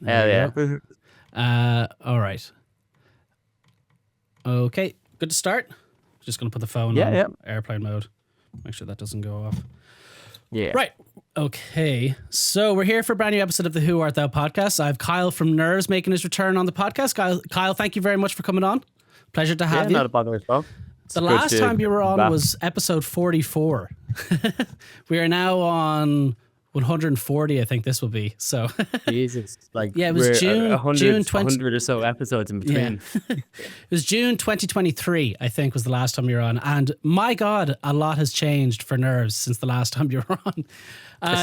Hell we yeah. go. All right. Okay, good to start. Just going to put the phone on airplane mode. Make sure that doesn't go off. Yeah. Right. Okay. So we're here for a brand new episode of the Who Art Thou podcast. I have Kyle from Nerves making his return on the podcast. Kyle, thank you very much for coming on. Pleasure to have you. Not a bother as well. The last time you were on was episode 44. We are now on 140, I think this will be. So Jesus, like yeah, it was June 100 or so episodes in between. Yeah. It was June 2023, I think, was the last time you were on. And my God, a lot has changed for Nerves since the last time you were on.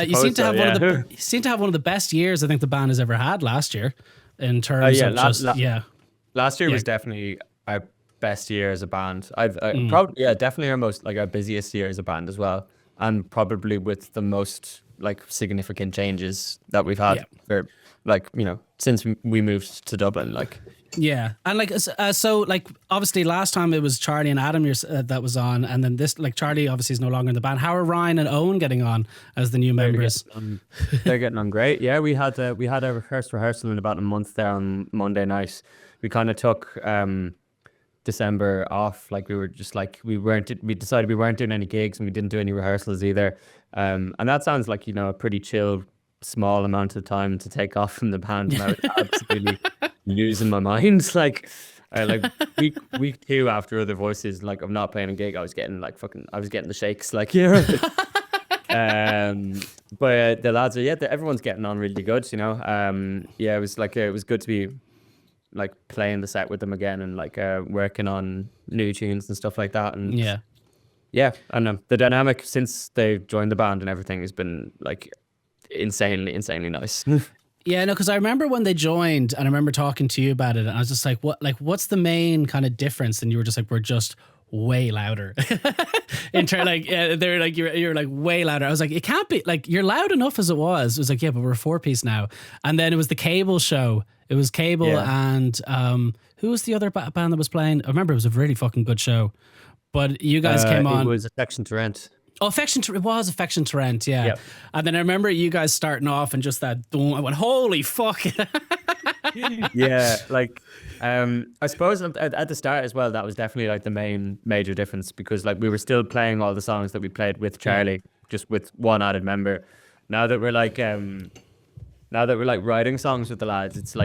You seem to have one of the best years I think the band has ever had last year in terms of Last year was definitely our best year as a band. Probably definitely our busiest year as a band as well, and probably with the most like significant changes that we've had for since we moved to Dublin. And so obviously last time it was Charlie and Adam that was on, and then this Charlie obviously is no longer in the band. How are Ryan and Eoin getting on as the new members? They're getting on great. Yeah, we had our first rehearsal in about a month there on Monday night. We kind of took December off. We decided we weren't doing any gigs, and we didn't do any rehearsals either. And that sounds like a pretty chill, small amount of time to take off from the band, and I was absolutely losing my mind. Week 2 after Other Voices, of not playing a gig, I was getting the shakes. But the lads are everyone's getting on really good. It was good to be playing the set with them again, and working on new tunes and stuff like that. And and the dynamic since they joined the band and everything has been insanely nice. Yeah, no, because I remember when they joined, and I remember talking to you about it, and I was just what's the main kind of difference? And you were just we're just way louder. In turn, they're you're way louder. I was it can't be you're loud enough as it was. It was but we're a 4-piece now. And then it was the Cable show. It was Cable and who was the other band that was playing? I remember it was a really fucking good show. But you guys came on. It was Affection to Rent. Oh, it was Affection to Rent, yeah. Yep. And then I remember you guys starting off and just that, I went, holy fuck. Yeah, I suppose at the start as well, that was definitely the main major difference, because we were still playing all the songs that we played with Charlie, just with one added member. Now that we're writing songs with the lads, it's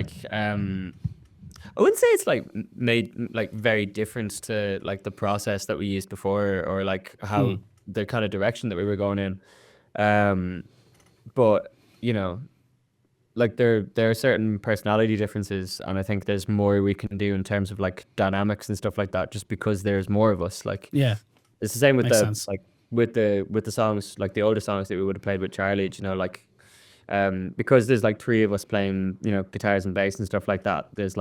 I wouldn't say it's made very different to the process that we used before, or how the kind of direction that we were going in. But there are certain personality differences, and I think there's more we can do in terms of dynamics and stuff like that, just because there's more of us. It's the same with with the songs, the older songs that we would have played with Charlie, because there's 3 of us playing, guitars and bass and stuff like that. There's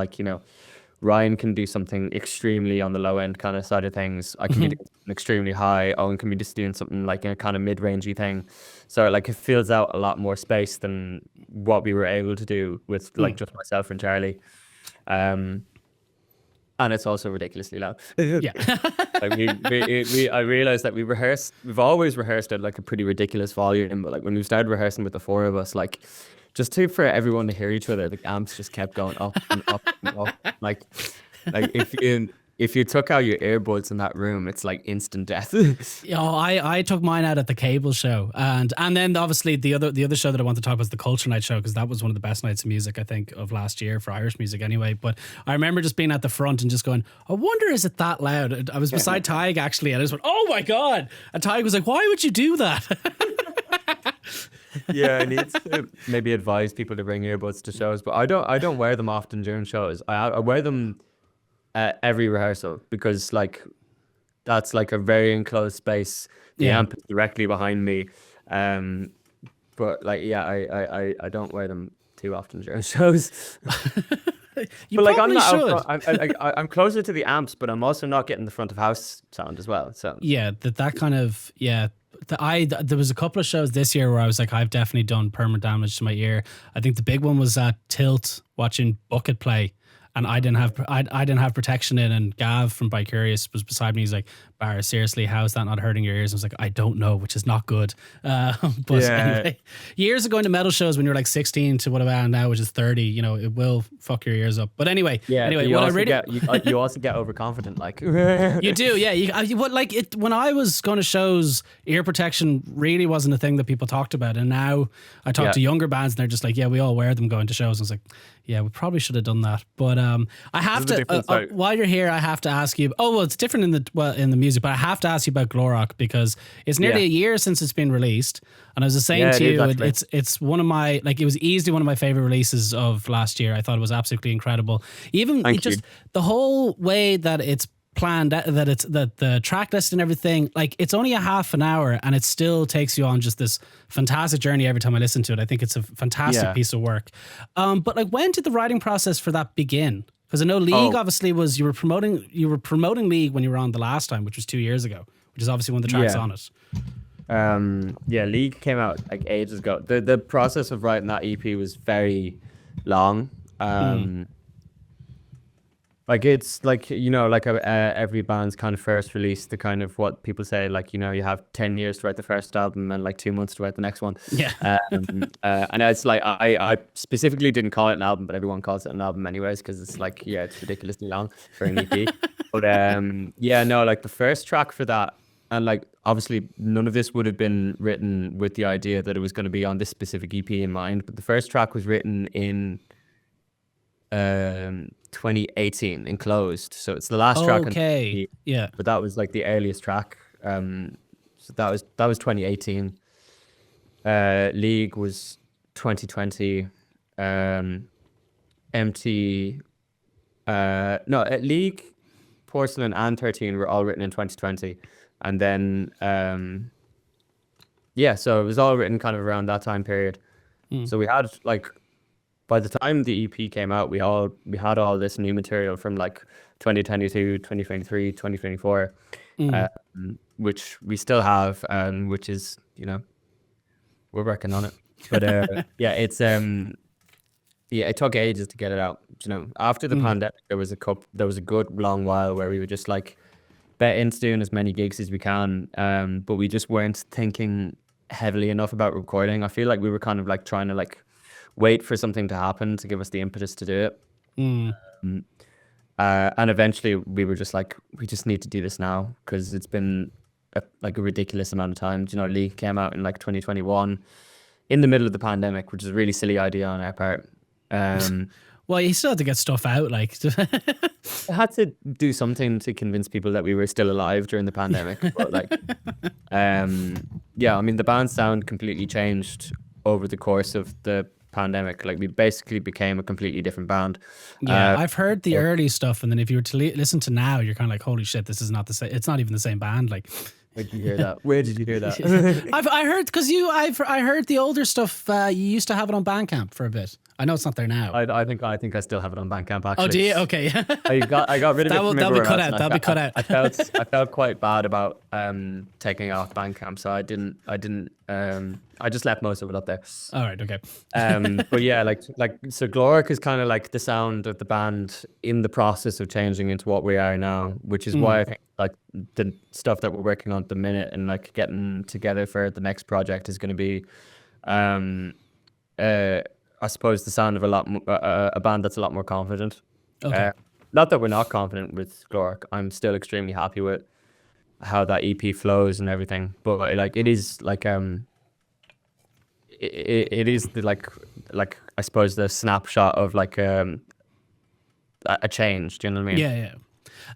Ryan can do something extremely on the low end kind of side of things. I can be doing something extremely high. Owen can be just doing something a kind of mid-rangey thing. So it fills out a lot more space than what we were able to do with just myself and Charlie. And it's also ridiculously loud. Yeah. I realized that we've always rehearsed at a pretty ridiculous volume, but when we started rehearsing with the 4 of us, just for everyone to hear each other, the amps just kept going up and up and up. If you took out your earbuds in that room, it's instant death. I took mine out at the Cable show, and then obviously the other show that I want to talk about was the Culture Night show, because that was one of the best nights of music I think of last year for Irish music anyway. But I remember just being at the front and just going, I wonder, is it that loud? I was beside Tig actually, and I just went, oh my God! And Tig was like, why would you do that? Yeah, I need to maybe advise people to bring earbuds to shows, but I don't wear them often during shows. I wear them at every rehearsal, because that's a very enclosed space. The amp is directly behind me, but I don't wear them too often during shows. You but probably should. I'm closer to the amps, but I'm also not getting the front of house sound as well. So yeah, that kind of there was a couple of shows this year where I was I've definitely done permanent damage to my ear. I think the big one was at Tilt watching Bucket play, and I didn't have protection in, and Gav from Bicurious was beside me. He's like, Barra, seriously, how is that not hurting your ears? I was like, I don't know, which is not good. But anyway, years ago into metal shows when you're like 16 to what about now, which is 30, you know, it will fuck your ears up. But anyway, you also get overconfident, like you do, yeah. When I was going to shows, ear protection really wasn't a thing that people talked about, and now I talk to younger bands and they're just like, yeah, we all wear them going to shows. I was like, yeah, we probably should have done that. But I have to while you're here, I have to ask you. Oh, well, it's different in the music, but I have to ask you about Glórach because it's nearly a year since it's been released. And I was saying to you, it's one of my, like, it was easily one of my favorite releases of last year. I thought it was absolutely incredible. Even the whole way that it's planned, that the track list and everything, like, it's only a half an hour and it still takes you on just this fantastic journey every time I listen to it. I think it's a fantastic piece of work. But like, when did the writing process for that begin? Because I know League obviously was, you were promoting League when you were on the last time, which was 2 years ago, which is obviously one of the tracks on it. League came out like ages ago. The process of writing that EP was very long. Like, it's like, you know, like every band's kind of first release, the kind of what people say, like, you know, you have 10 years to write the first album and like 2 months to write the next one. And it's like, I specifically didn't call it an album, but everyone calls it an album anyways, because it's like, it's ridiculously long for an EP. But like the first track for that, and like, obviously none of this would have been written with the idea that it was going to be on this specific EP in mind, but the first track was written in 2018, Enclosed. So it's the last track. Okay. But that was like the earliest track. So that was 2018. League was 2020. Empty. League, Porcelain, and 13 were all written in 2020. And then, so it was all written kind of around that time period. So we had like, by the time the EP came out, we had all this new material from like 2022, 2023, 2024, which we still have, which is, you know, we're working on it. But it took ages to get it out. You know, after the pandemic, there was a good long while where we were just like bet into doing as many gigs as we can, but we just weren't thinking heavily enough about recording. I feel like we were kind of like trying to like wait for something to happen to give us the impetus to do it. And eventually we were just like, we just need to do this now, because it's been a ridiculous amount of time. You know, League came out in like 2021 in the middle of the pandemic, which is a really silly idea on our part. Well, you still had to get stuff out, like. I had to do something to convince people that we were still alive during the pandemic. But like, I mean, the band's sound completely changed over the course of the pandemic. Like, we basically became a completely different band. I've heard the early stuff, and then if you were to listen to now, you're kind of like, holy shit, this is not the same. It's not even the same band. Like, where did you hear that? Where did you hear that? I heard, because I heard the older stuff. You used to have it on Bandcamp for a bit. I know it's not there now. I think I still have it on Bandcamp, actually. Oh, do you? Okay. I got rid of it from that'll be cut out. That'll be cut out. I felt quite bad about taking off Bandcamp, so I just left most of it up there. All right, okay. But yeah, so Glórach is kind of like the sound of the band in the process of changing into what we are now, which is why I think like the stuff that we're working on at the minute and like getting together for the next project is going to be, I suppose, the sound of a band that's a lot more confident. Okay. Not that we're not confident with Glórach. I'm still extremely happy with how that EP flows and everything. But like, it is like it is the like I suppose the snapshot of like a change. Do you know what I mean? Yeah.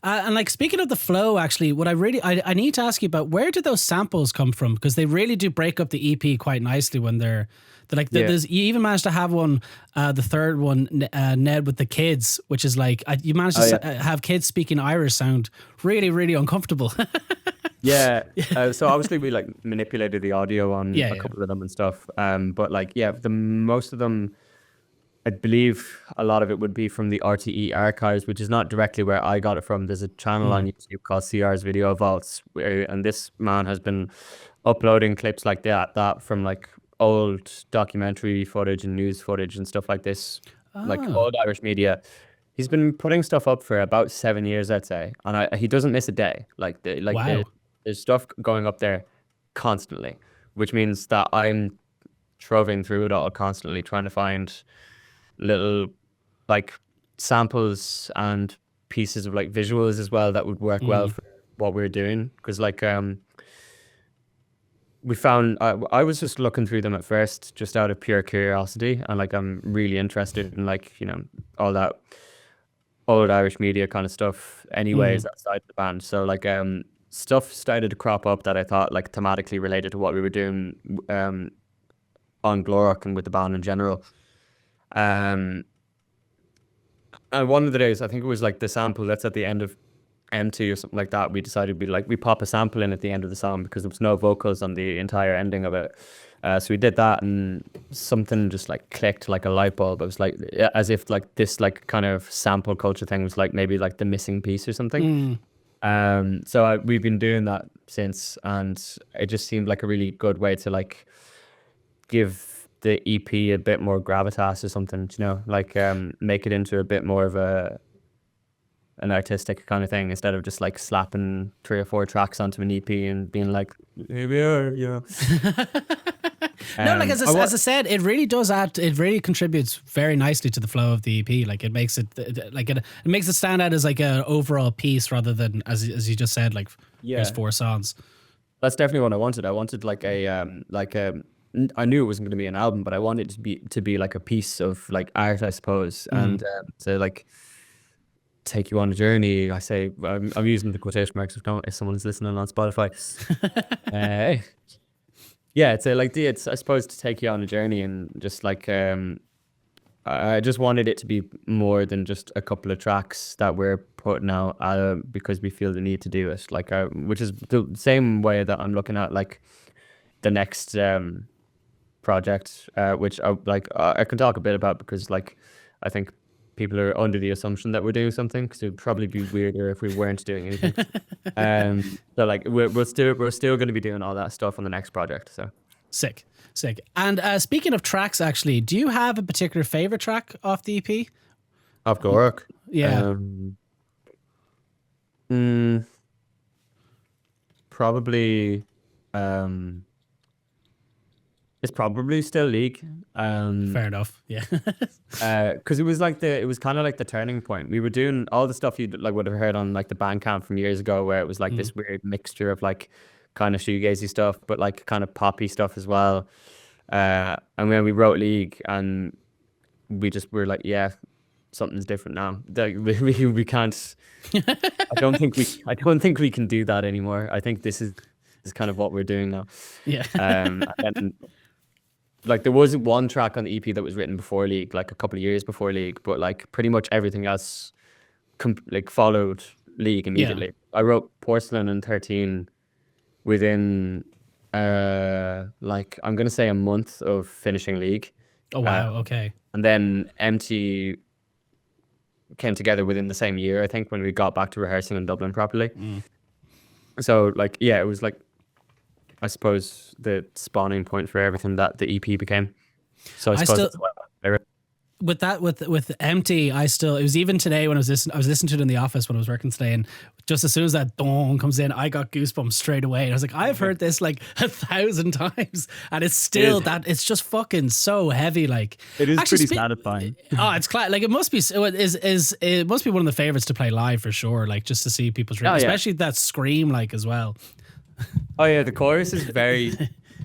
And like, speaking of the flow, actually, what I need to ask you about, where did those samples come from? Because they really do break up the EP quite nicely when they're like, there's, you even managed to have one, the third one, Ned with the kids, which is like, you managed to have kids speaking Irish sound really, really uncomfortable. So obviously we like manipulated the audio on a couple of them and stuff. But like, the most of them, I believe a lot of it would be from the RTE archives, which is not directly where I got it from. There's a channel on YouTube called CR's Video Vaults, and this man has been uploading clips like that from like old documentary footage and news footage and stuff like this, like old Irish media. He's been putting stuff up for about 7 years, I'd say, and he doesn't miss a day. Wow. There's stuff going up there constantly, which means that I'm troving through it all constantly, trying to find little like samples and pieces of like visuals as well that would work well for what we're doing. Because we found I was just looking through them at first, just out of pure curiosity, and like I'm really interested in like all that old Irish media kind of stuff anyways outside the band. So like stuff started to crop up that I thought like thematically related to what we were doing on Glórach and with the band in general. And one of the days, I think it was like the sample that's at the end of Empty or something like that, we decided we pop a sample in at the end of the song because there was no vocals on the entire ending of it. So we did that, and something just like clicked like a light bulb. It was like as if like this like kind of sample culture thing was like maybe like the missing piece or something. So we've been doing that since, and it just seemed like a really good way to like give the EP a bit more gravitas or something, like make it into a bit more of an artistic kind of thing instead of just like slapping 3 or 4 tracks onto an EP and being like, here we are, No, like as I said, it really does add. It really contributes very nicely to the flow of the EP. Like it makes it like it makes it stand out as like an overall piece rather than as you just said, like there's 4 songs. That's definitely what I wanted. I wanted like I knew it wasn't going to be an album, but I wanted it to be like a piece of like art, I suppose, and to like take you on a journey. I say I'm using the quotation marks if someone's listening on Spotify. Yeah, it's I suppose to take you on a journey and just like I just wanted it to be more than just a couple of tracks that we're putting out because we feel the need to do it. Like which is the same way that I'm looking at like the next project, which I can talk a bit about because like I think people are under the assumption that we're doing something because it'd probably be weirder if we weren't doing anything. So like we're still going to be doing all that stuff on the next project. So sick. And speaking of tracks, actually, do you have a particular favorite track off the EP? Of Glórach? Yeah. Probably. It's probably still League. Fair enough. Yeah. Because it was kind of like the turning point. We were doing all the stuff you like would have heard on like the Bandcamp from years ago, where it was like this weird mixture of like kind of shoegazy stuff, but like kind of poppy stuff as well. And when we wrote League, and we just were like, yeah, something's different now. We can't. I don't think we can do that anymore. I think this is kind of what we're doing now. Yeah. And like there wasn't one track on the EP that was written before League, like a couple of years before League, but like pretty much everything else like followed League immediately. Yeah. I wrote Porcelain and 13 within like I'm gonna say a month of finishing League. Oh wow, okay. And then Empty came together within the same year, I think, when we got back to rehearsing in Dublin properly. So like yeah, it was like I suppose the spawning point for everything that the EP became. So I suppose that's what with Empty, it was even today when I was listening to it in the office when I was working today, and just as soon as that dong comes in, I got goosebumps straight away. And I was like, I've heard this like 1,000 times, and it's still it's just fucking so heavy. Like it is pretty satisfying. Oh, it's like it must be. It must be one of the favorites to play live for sure. Like just to see people's especially that scream like as well. Oh yeah, the chorus is very,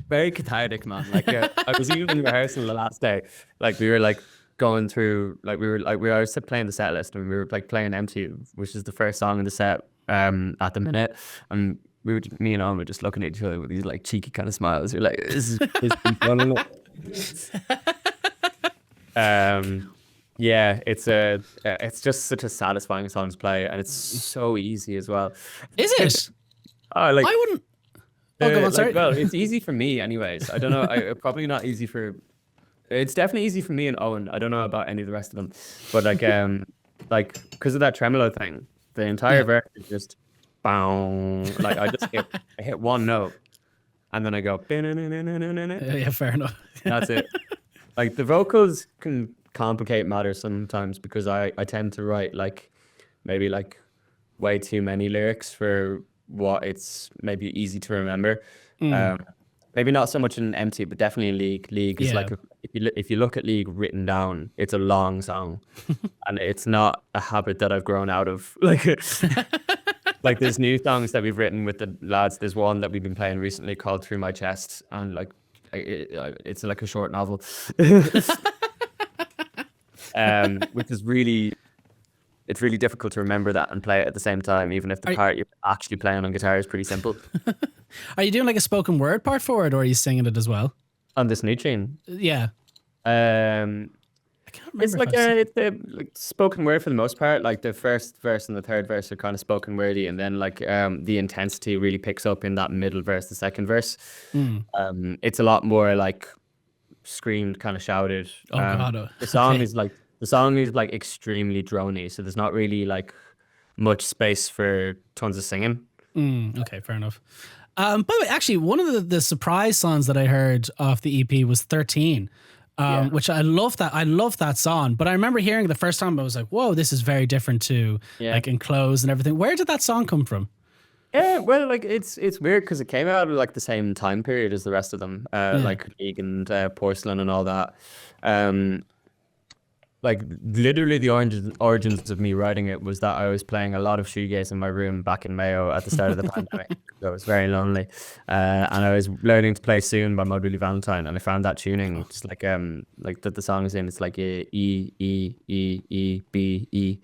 very cathartic, man. Like I was even rehearsing the last day. Like we were like going through, like we were playing the set list, and we were like playing Empty, which is the first song in the set at the minute, and me and Owen were just looking at each other with these like cheeky kind of smiles. We're like, this is fun, isn't it? Yeah, it's just such a satisfying song to play, and it's so easy as well. Is it? Oh, like I wouldn't. Oh, go on, sorry. Well, it's easy for me, anyways. I don't know. Probably not easy for. It's definitely easy for me and Owen. I don't know about any of the rest of them, but like because of that tremolo thing, the entire verse is just, bow. Like I hit one note, and then I go. Yeah, fair enough. That's it. Like the vocals can complicate matters sometimes because I tend to write like maybe like way too many lyrics for what it's maybe easy to remember. Um, maybe not so much in empty, but definitely in League. League is like if you look at League written down, it's a long song, and it's not a habit that I've grown out of. Like there's new songs that we've written with the lads. There's one that we've been playing recently called "Through My Chest," and like it's like a short novel, which is really. It's really difficult to remember that and play it at the same time, even if the part you're actually playing on guitar is pretty simple. Are you doing like a spoken word part for it, or are you singing it as well? On this new tune? Yeah. I can't remember. It's like like spoken word for the most part. Like the first verse and the third verse are kind of spoken wordy, and then like the intensity really picks up in that middle verse, the second verse. It's a lot more like screamed, kind of shouted. The song is like extremely drony, so there's not really like much space for tons of singing. Okay, fair enough. By the way, actually, one of the surprise songs that I heard off the EP was 13, which I love that. I love that song, but I remember hearing it the first time, I was like, whoa, this is very different to like Enclosed and everything. Where did that song come from? Yeah, well, like it's weird because it came out at like the same time period as the rest of them, like League and Porcelain and all that. Like literally the origins of me writing it was that I was playing a lot of shoegaze in my room back in Mayo at the start of the pandemic. So I was very lonely, and I was learning to play Soon by Maud Billy Valentine, and I found that tuning just like that the song is in. It's like E E E E B E.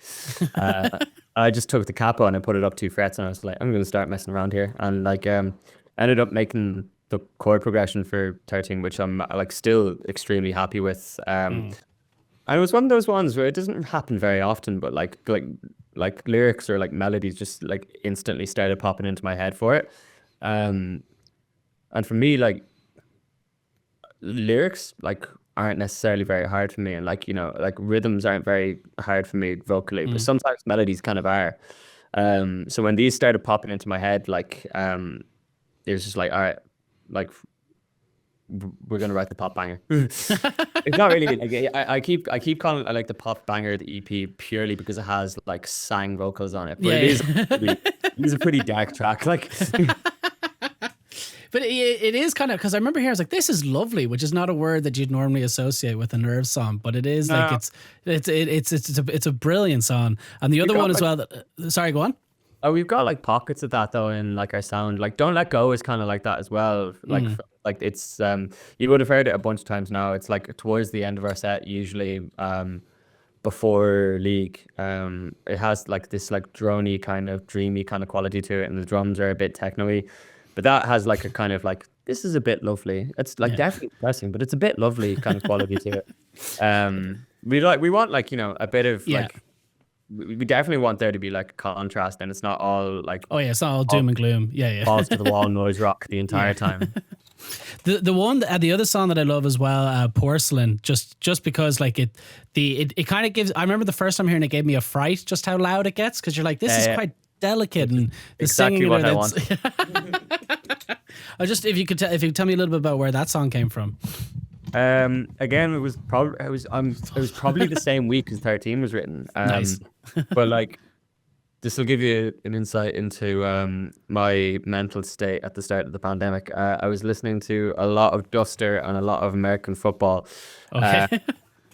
I just took the capo and I put it up 2 frets, and I was like, I'm going to start messing around here, and like ended up making the chord progression for 13, which I'm like still extremely happy with. And it was one of those ones where it doesn't happen very often, but like lyrics or like melodies just like instantly started popping into my head for it. And for me, like lyrics like aren't necessarily very hard for me, and like, you know, like rhythms aren't very hard for me vocally, but sometimes melodies kind of are. So when these started popping into my head, like it was just like, all right, like we're gonna write the pop banger. It's not really like I keep calling it like the pop banger, the EP, purely because it has like sang vocals on it. But it is a pretty dark track. Like, but it is kind of, because I remember here I was like, this is lovely, which is not a word that you'd normally associate with a Nerve song, but it is like it's a brilliant song. And the other one as well. Sorry, go on. Oh, we've got like pockets of that though in like our sound. Like Don't Let Go is kind of like that as well. Like it's you would have heard it a bunch of times now. It's like towards the end of our set usually, before League. It has like this like drony kind of dreamy kind of quality to it, and the drums are a bit techno-y. But that has like a kind of like, this is a bit lovely. It's like definitely depressing, but it's a bit lovely kind of quality to it. We want like, you know, a bit of like, we definitely want there to be like a contrast, and it's not all like, it's not all doom and gloom. Balls to the wall noise rock the entire time. The other song that I love as well, Porcelain, just because like it kind of gives, I remember the first time hearing it gave me a fright just how loud it gets, because you're like, this is quite delicate, and the exactly singing what I want. If you could tell me a little bit about where that song came from. Again, it was probably the same week as 13 was written. Nice. But like, this will give you an insight into my mental state at the start of the pandemic. I was listening to a lot of Duster and a lot of American football, and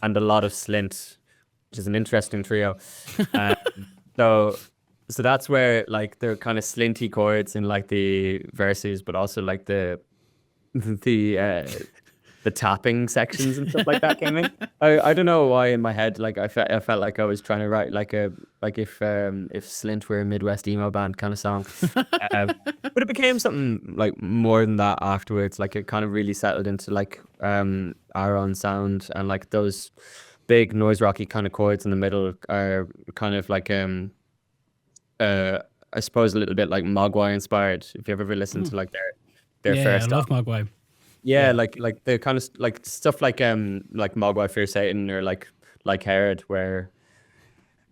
a lot of Slint, which is an interesting trio. So that's where like the kind of slinty chords in like the verses, but also like the tapping sections and stuff like that came in. I don't know why in my head, like I felt like I was trying to write like if Slint were a Midwest emo band kind of song. But it became something like more than that afterwards. Like it kind of really settled into like our own sound, and like those big noise rocky kind of chords in the middle are kind of like I suppose a little bit like Mogwai inspired. If you ever listened to like their first I love Mogwai. Yeah, like the kind of like stuff like Mogwai Fear Satan, or like Herod, where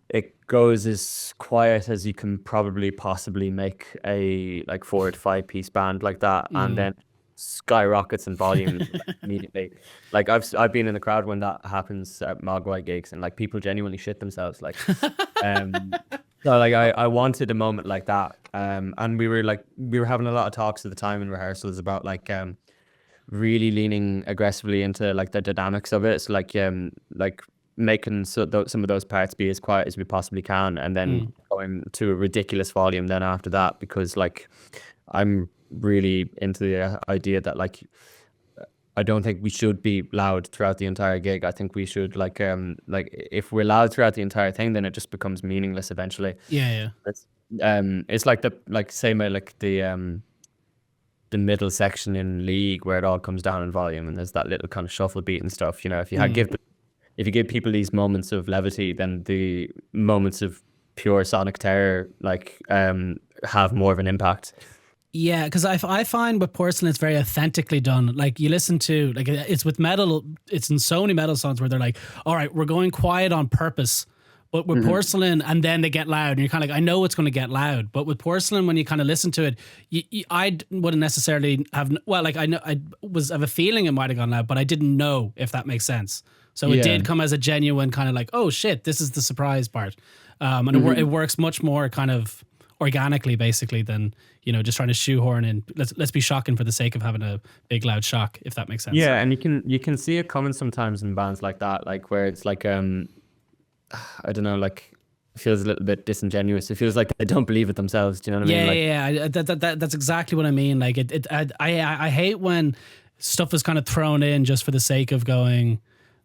it goes as quiet as you can probably possibly make a like 4 to 5 piece band like that, and then skyrockets in volume like, immediately. Like I've been in the crowd when that happens at Mogwai gigs, and like people genuinely shit themselves. Like, um, so like I wanted a moment like that. And we were having a lot of talks at the time in rehearsals about like really leaning aggressively into like the dynamics of it. So like making some of those parts be as quiet as we possibly can, and then going to a ridiculous volume then after that, because like I'm really into the idea that like I don't think we should be loud throughout the entire gig. I think we should like if we're loud throughout the entire thing, then it just becomes meaningless eventually. Yeah. It's like the middle section in League where it all comes down in volume and there's that little kind of shuffle beat and stuff. You know, if you give people these moments of levity, then the moments of pure sonic terror like have more of an impact. Yeah, because I find with Porcelain it's very authentically done. Like you listen to, like it's with metal, it's in so many metal songs where they're like, all right, we're going quiet on purpose. But with Porcelain, and then they get loud, and you're kind of like, I know it's going to get loud. But with Porcelain, when you kind of listen to it, I wouldn't necessarily have, well, like I know I have a feeling it might have gone loud, but I didn't know, if that makes sense. So it did come as a genuine kind of like, oh shit, this is the surprise part. And it works much more kind of organically, basically, than, you know, just trying to shoehorn in. Let's be shocking for the sake of having a big loud shock, if that makes sense. Yeah, and you can see it coming sometimes in bands like that, like where it's like I don't know, like it feels a little bit disingenuous. It feels like they don't believe it themselves. Do you know what I mean? Yeah. That's exactly what I mean. Like I hate when stuff is kind of thrown in just for the sake of going,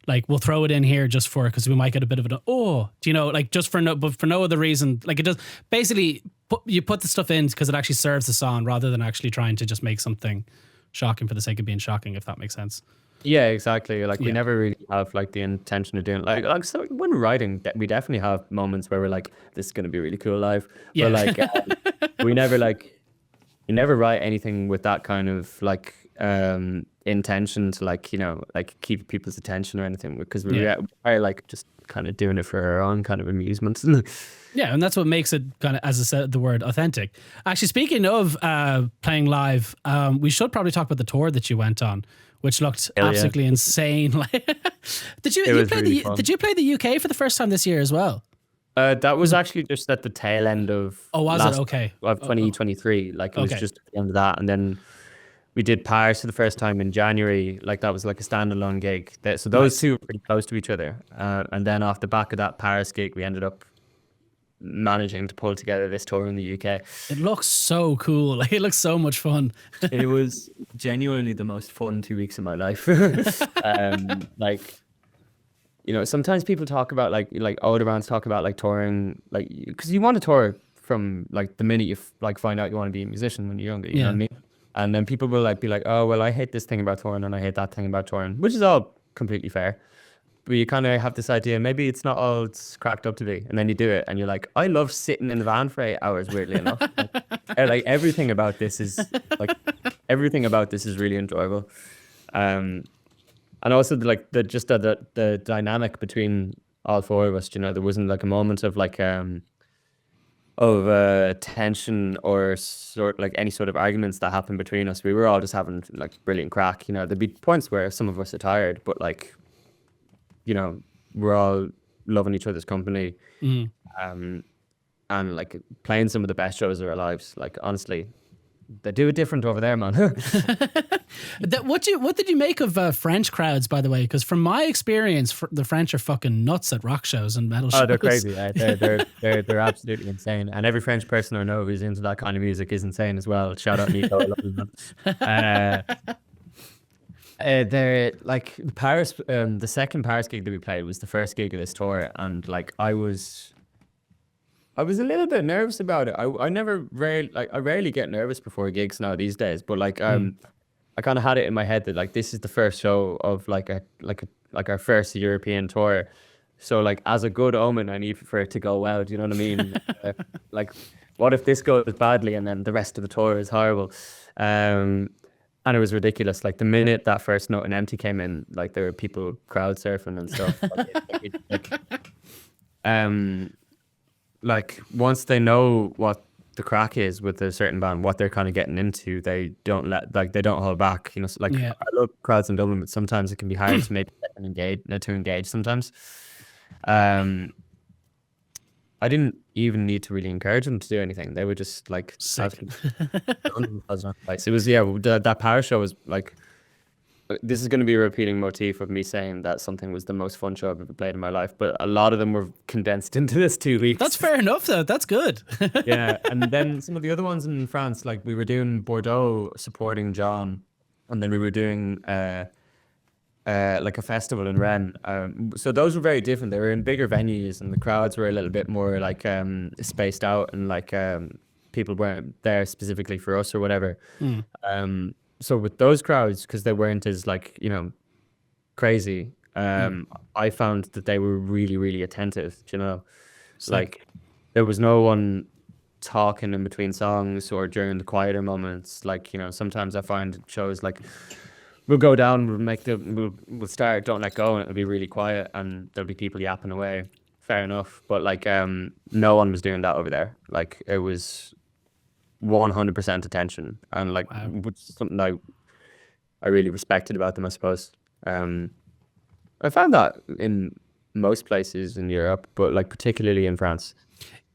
like, we'll throw it in here just for, because we might get a bit of an, do you know, like just for no other reason. Like it does basically you put the stuff in because it actually serves the song rather than actually trying to just make something shocking for the sake of being shocking, if that makes sense. Yeah, exactly. Like we never really have like the intention of doing like so when writing, we definitely have moments where we're like, this is going to be really cool live. Yeah. But like we never write anything with that kind of like intention to like, you know, like keep people's attention or anything, because we are like just kind of doing it for our own kind of amusement. Yeah, and that's what makes it kind of, as I said, the word authentic. Actually, speaking of playing live, we should probably talk about the tour that you went on, which looked absolutely insane. Did you play the UK for the first time this year as well? That was actually just at the tail end of of 2023. Like it was just at the end of that, and then we did Paris for the first time in January. Like that was like a standalone gig. So those two were pretty close to each other. And then off the back of that Paris gig, we ended up managing to pull together this tour in the UK. It looks so cool. Like it looks so much fun. It was genuinely the most fun 2 weeks of my life. Like, you know, sometimes people talk about like older bands talk about like touring, like because you want to tour from like the minute you like find out you want to be a musician when you're younger. You know what I mean? And then people will like be like, oh, well, I hate this thing about touring and I hate that thing about touring, which is all completely fair. But you kind of have this idea, maybe it's not all it's cracked up to be. And then you do it and you're like, I love sitting in the van for 8 hours, weirdly enough. Like everything about this is really enjoyable. And also the dynamic between all four of us, you know, there wasn't like a moment of like, tension or sort like any sort of arguments that happened between us. We were all just having like brilliant crack. You know, there'd be points where some of us are tired, but like, you know, we're all loving each other's company. And like playing some of the best shows of our lives. Like honestly, they do it different over there, man. What did you make of French crowds, by the way? Because from my experience, the French are fucking nuts at rock shows and metal shows. Oh, they're crazy. Yeah. They're absolutely insane. And every French person I know who's into that kind of music is insane as well. Shout out Nico. I love him. They're like Paris. The second Paris gig that we played was the first gig of this tour, and like I was a little bit nervous about it. I rarely get nervous before gigs now these days, but like I kind of had it in my head that like this is the first show of like our first European tour, so like as a good omen, I need for it to go well. Do you know what I mean? Like, what if this goes badly and then the rest of the tour is horrible? And it was ridiculous. Like the minute that first note and empty came in, like there were people crowd surfing and stuff. Like once they know what the crack is with a certain band, what they're kind of getting into. They don't they don't hold back. You know, so like I love crowds in Dublin, but sometimes it can be hard to maybe engage sometimes. I didn't even need to really encourage them to do anything. They would just like have it was that power show was like, this is going to be a repeating motif of me saying that something was the most fun show I've ever played in my life, but a lot of them were condensed into this 2 weeks. That's fair enough though. That's good. Yeah. And then some of the other ones in France, like we were doing Bordeaux supporting John, and then we were doing like a festival in Rennes. So those were very different. They were in bigger venues, and the crowds were a little bit more like spaced out, and like people weren't there specifically for us or whatever. So with those crowds, because they weren't as like, you know, crazy, I found that they were really, really attentive, you know. Like there was no one talking in between songs or during the quieter moments. Like, you know, sometimes I find shows like we'll go down, we'll start Don't Let Go, and it'll be really quiet and there'll be people yapping away. Fair enough. But like no one was doing that over there. Like it was 100% attention, and like which is something I really respected about them, I suppose. I found that in most places in Europe, but like particularly in France.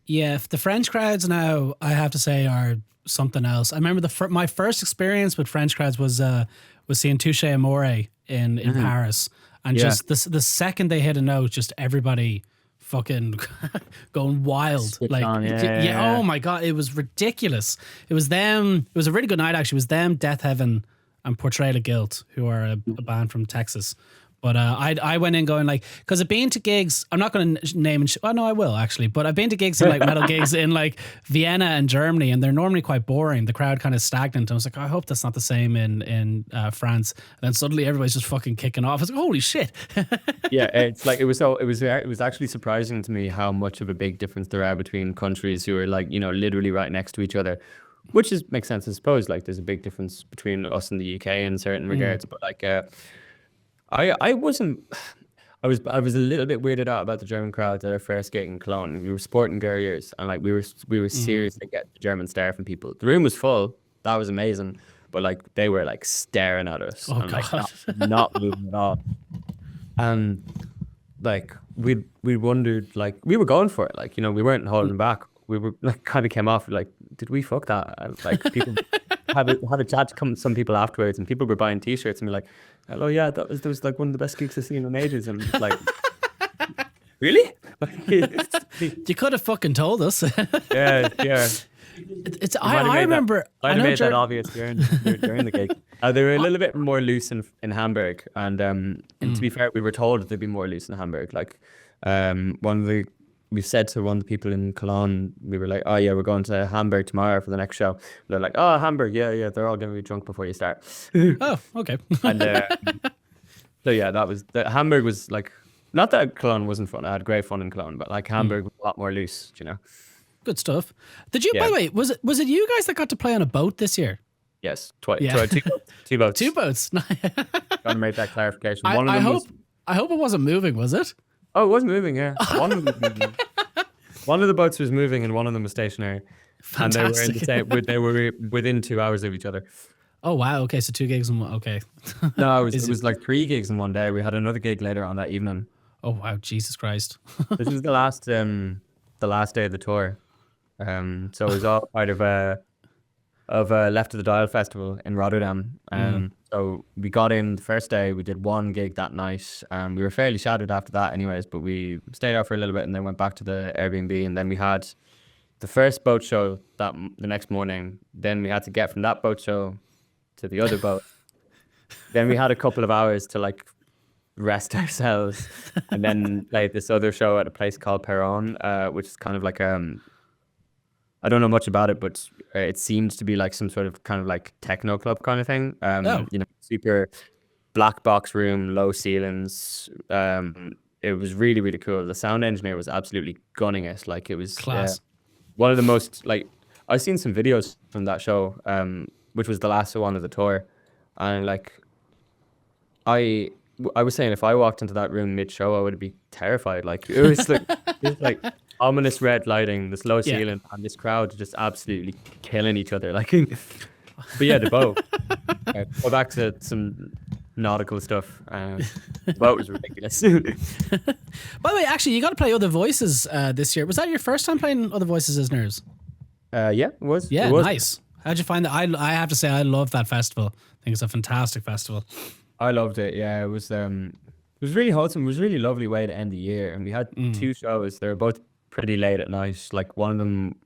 Yeah, the French crowds now, I have to say, are something else. I remember my first experience with French crowds was seeing Touche Amore in Paris, and just the second they hit a note, just everybody fucking going wild. Switch like on, oh my god, it was ridiculous. It was them. It was a really good night actually. It was them, Death Heaven, and Portrayal of Guilt, who are a band from Texas. But I went in going like, because I've been to gigs, I'm not going to name and no, I will actually, but I've been to gigs in like metal gigs in like Vienna and Germany, and they're normally quite boring. The crowd kind of stagnant. I was like, I hope that's not the same in France. And then suddenly everybody's just fucking kicking off. I was like, holy shit. Yeah, it's like it was actually surprising to me how much of a big difference there are between countries who are like, you know, literally right next to each other, which makes sense, I suppose. Like there's a big difference between us and the UK in certain regards, but like I wasn't. I was a little bit weirded out about the German crowds at our first gig in Cologne. We were sporting Guerriers, and like we were seriously getting the German stare from people. The room was full. That was amazing, but like they were like staring at us and like not moving at all. And like we wondered, like we were going for it. Like, you know, we weren't holding back. We were like kind of came off like, did we fuck that? And like people had a chat to some people afterwards, and people were buying T-shirts and be like, hello, yeah, that was like one of the best gigs I've seen in ages. And I'm like, really? You could have fucking told us. Yeah. I remember. I made that obvious during the gig. They were a little bit more loose in Hamburg, and to be fair, we were told they'd be more loose in Hamburg. Like we said to one of the people in Cologne, we were like, oh yeah, we're going to Hamburg tomorrow for the next show. They're like, oh, Hamburg, yeah, they're all going to be drunk before you start. Oh, okay. And so yeah, Hamburg was like, not that Cologne wasn't fun. I had great fun in Cologne, but like Hamburg was a lot more loose, you know. Good stuff. Did you? By the way, was it you guys that got to play on a boat this year? Yes, twice. Yeah. Two boats. Two boats. Gotta make that clarification. I hope it wasn't moving, was it? Oh, it was moving, yeah. One of them was moving. One of the boats was moving and one of them was stationary. Fantastic. And they were within 2 hours of each other. Oh, wow. Okay, so 2 gigs in one. Okay. No, it was like 3 gigs in one day. We had another gig later on that evening. Oh, wow. Jesus Christ. This was the last day of the tour. So it was all part of Left of the Dial Festival in Rotterdam. So we got in the first day, we did 1 gig that night, and we were fairly shattered after that anyways, but we stayed out for a little bit and then went back to the Airbnb, and then we had the first boat show the next morning. Then we had to get from that boat show to the other boat. Then we had a couple of hours to like rest ourselves, and then played this other show at a place called Perron, which is kind of like I don't know much about it, but it seems to be like some sort of kind of like techno club kind of thing. You know, super black box room, low ceilings. It was really, really cool. The sound engineer was absolutely gunning it. Like it was class. One of the most like I've seen some videos from that show, which was the last one of the tour, and like I was saying if I walked into that room mid-show, I would be terrified. Like it was like ominous red lighting, this low ceiling, and this crowd just absolutely killing each other. Like, but yeah, the bow. Go back to some nautical stuff. The boat was ridiculous. By the way, actually, you got to play Other Voices this year. Was that your first time playing Other Voices as Nerves? Yeah, it was. Yeah, it was. Nice. How'd you find that? I have to say, I love that festival. I think it's a fantastic festival. I loved it. Yeah, it was really wholesome. It was a really lovely way to end the year. And we had 2 shows. They were both pretty late at night. Like one of them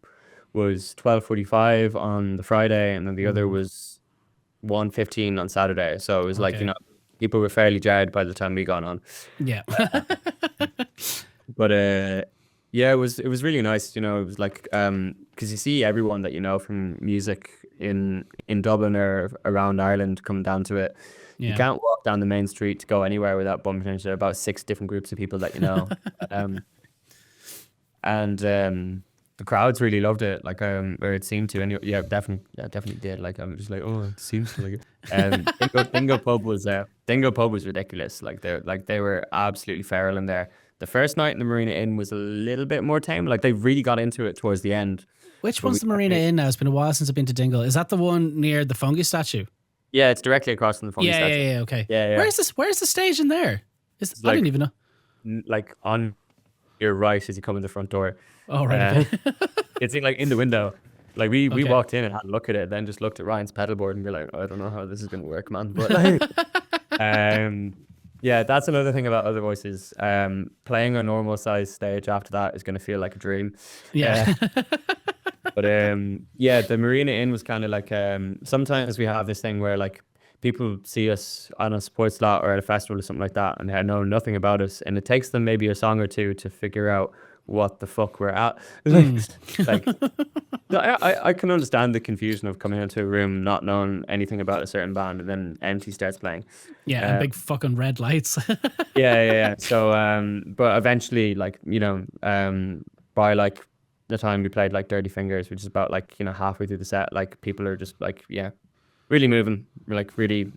was 12:45 on the Friday, and then the other was 1:15 on Saturday. So it was like, you know, people were fairly jarred by the time we got on. Yeah. But yeah, it was really nice. You know, it was like because you see everyone that you know from music in Dublin or around Ireland coming down to it. Yeah. You can't walk down the main street to go anywhere without bumping into about 6 different groups of people that you know. And the crowds really loved it, like or it seemed to. Anyway, definitely did. Like I'm just like, oh, it seems to like it. Dingo Pub was ridiculous. Like they were absolutely feral in there. The first night in the Marina Inn was a little bit more tame. Like they really got into it towards the end. Which one's the Marina Inn now? It's been a while since I've been to Dingle. Is that the one near the fungi statue? Yeah, it's directly across from the fungi statue. Yeah, okay. Yeah. Where's the stage in there? I didn't even know. Like on your right as you come in the front door. Oh, right. It's in the window. Like we walked in and had a look at it, then just looked at Ryan's pedalboard and be like, I don't know how this is going to work, man. But yeah, that's another thing about Other Voices. Playing a normal size stage after that is going to feel like a dream. Yeah. But yeah, the Marina Inn was kind of like sometimes we have this thing where like people see us on a sports lot or at a festival or something like that and they know nothing about us, and it takes them maybe a song or two to figure out what the fuck we're at. Like I can understand the confusion of coming into a room not knowing anything about a certain band and then Empty starts playing. Yeah, and big fucking red lights. yeah. So but eventually, like, you know, by like the time we played like Dirty Fingers, which is about like, you know, halfway through the set, like people are just like, yeah, really moving, like really.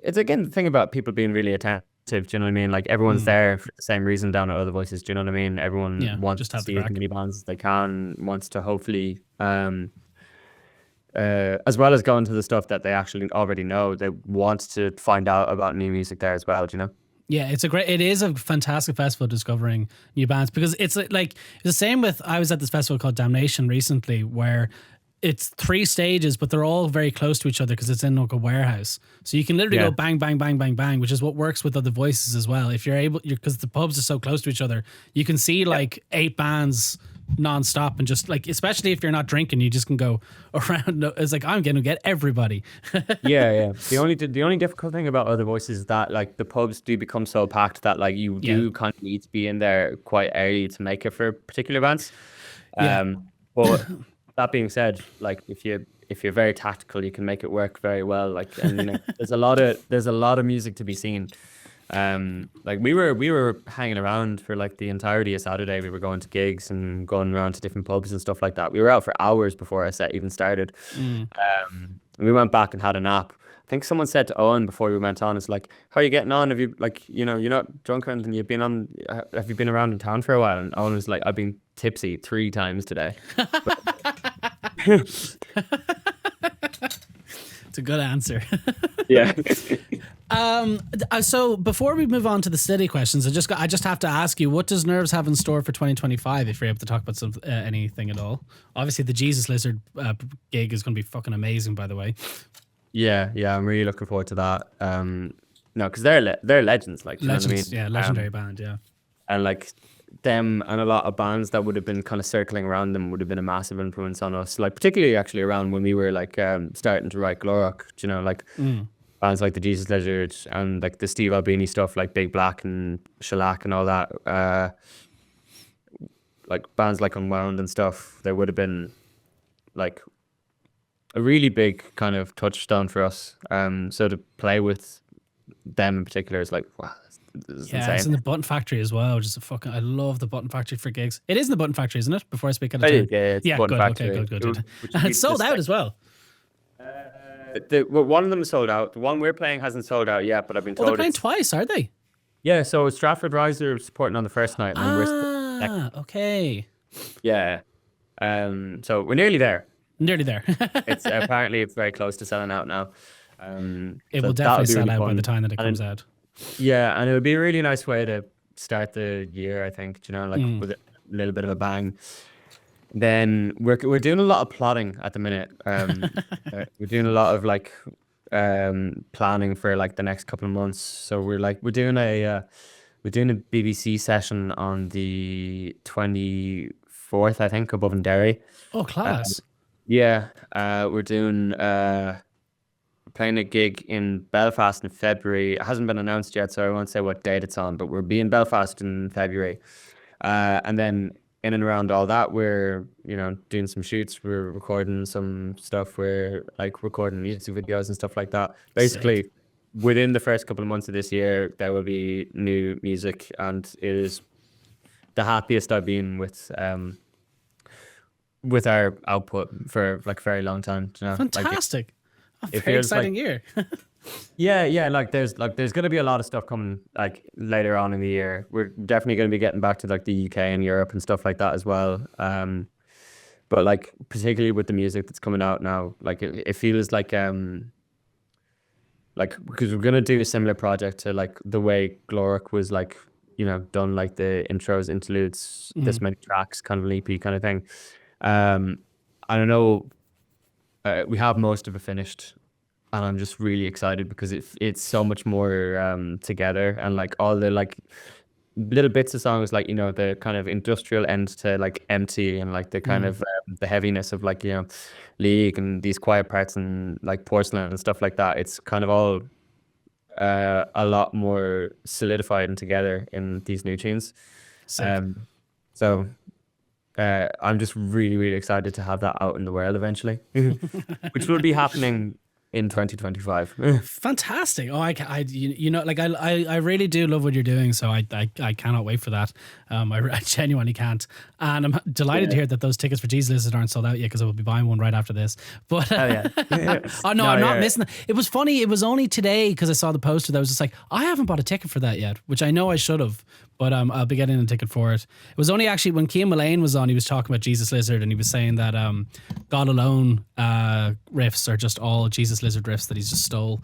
It's again the thing about people being really attentive. Do you know what I mean? Like everyone's there for the same reason down at Other Voices. Do you know what I mean? Everyone wants to see as many bands as they can, wants to hopefully, as well as going to the stuff that they actually already know, they want to find out about new music there as well. Do you know? Yeah, it is a fantastic festival discovering new bands, because it's like the same with, I was at this festival called Damnation recently where it's 3 stages, but they're all very close to each other because it's in like a warehouse. So you can literally go bang, bang, bang, bang, bang, which is what works with Other Voices as well. If you're able, because the pubs are so close to each other, you can see like 8 bands non-stop, and just like, especially if you're not drinking, you just can go around. It's like, I'm going to get everybody. yeah. The only difficult thing about Other Voices is that like the pubs do become so packed that like you do kind of need to be in there quite early to make it for particular bands. But that being said, like if you're very tactical, you can make it work very well. Like, and you know, there's a lot of music to be seen. Like we were hanging around for like the entirety of Saturday. We were going to gigs and going around to different pubs and stuff like that. We were out for hours before our set even started. We went back and had a nap. I think someone said to Eoin before we went on, it's like, how are you getting on? Have you, like, you know, you're not drunk or anything, have you been around in town for a while? And Eoin was like, I've been tipsy 3 times today. It's a good answer. Yeah. So before we move on to the silly questions, I just have to ask you, what does Nerves have in store for 2025? If you're able to talk about anything at all. Obviously, the Jesus Lizard gig is going to be fucking amazing, by the way. Yeah, I'm really looking forward to that. No, because they're legends, like, you know what I mean? Yeah, legendary band, yeah. And like them and a lot of bands that would have been kind of circling around them would have been a massive influence on us. Like particularly actually around when we were like starting to write Glórach, you know, like bands like the Jesus Lizard and like the Steve Albini stuff, like Big Black and Shellac and all that. Like bands like Unwound and stuff, there would have been like a really big kind of touchstone for us. So to play with them in particular is like, wow, this is insane. It's in the Button Factory as well, which is I love the Button Factory for gigs. It is in the Button Factory, isn't it? Before I speak out of turn. Yeah, it's Button Factory. Good. And it's sold out as well. one of them is sold out. The one we're playing hasn't sold out yet, but I've been told they're playing twice, are they? Yeah, so Stratford Rise are supporting on the first night, and then we're okay. Yeah, so we're nearly there. Nearly there. It's apparently very close to selling out now. It will definitely sell out by the time that it comes out. Yeah, and it would be a really nice way to start the year, I think. You know, like with a little bit of a bang. Then we're doing a lot of plotting at the minute. We're doing a lot of like planning for like the next couple of months. So we're doing a BBC session on the 24th, I think, above in Derry. Oh, class! Yeah, we're doing playing a gig in Belfast in February. It hasn't been announced yet, so I won't say what date it's on. But we'll be in Belfast in February, and then in and around all that, we're doing some shoots. We're recording some stuff. We're like recording music videos and stuff like that. Basically, within the first couple of months of this year, there will be new music, and it is the happiest I've been with our output for like a very long time. You know? Fantastic! Like, a very exciting year. Yeah. Like there's gonna be a lot of stuff coming like later on in the year. We're definitely gonna be getting back to like the UK and Europe and stuff like that as well. But like particularly with the music that's coming out now, like it feels like because we're gonna do a similar project to like the way Glórach was like done, like the intros, interludes, this many tracks, kind of an EP kind of thing. I don't know. We have most of it finished, and I'm just really excited because it's so much more together, and like all the like little bits of songs, like the kind of industrial end to like empty, and like the kind of the heaviness of like League and these quiet parts and like Porcelain and stuff like that. It's kind of all a lot more solidified and together in these new tunes. So I'm just really, really excited to have that out in the world eventually, which will be happening in 2025. Fantastic! Oh, I really do love what you're doing, so I cannot wait for that. I genuinely can't, and I'm delighted to hear that those tickets for Jesus Lizard aren't sold out yet, because I will be buying one right after this. But I'm not missing it. It was funny. It was only today because I saw the poster that was just like, I haven't bought a ticket for that yet, which I know I should have. But I'll be getting a ticket for it. It was only actually when Cian Mullane was on, he was talking about Jesus Lizard, and he was saying that God Alone riffs are just all Jesus Lizard riffs that he's just stole.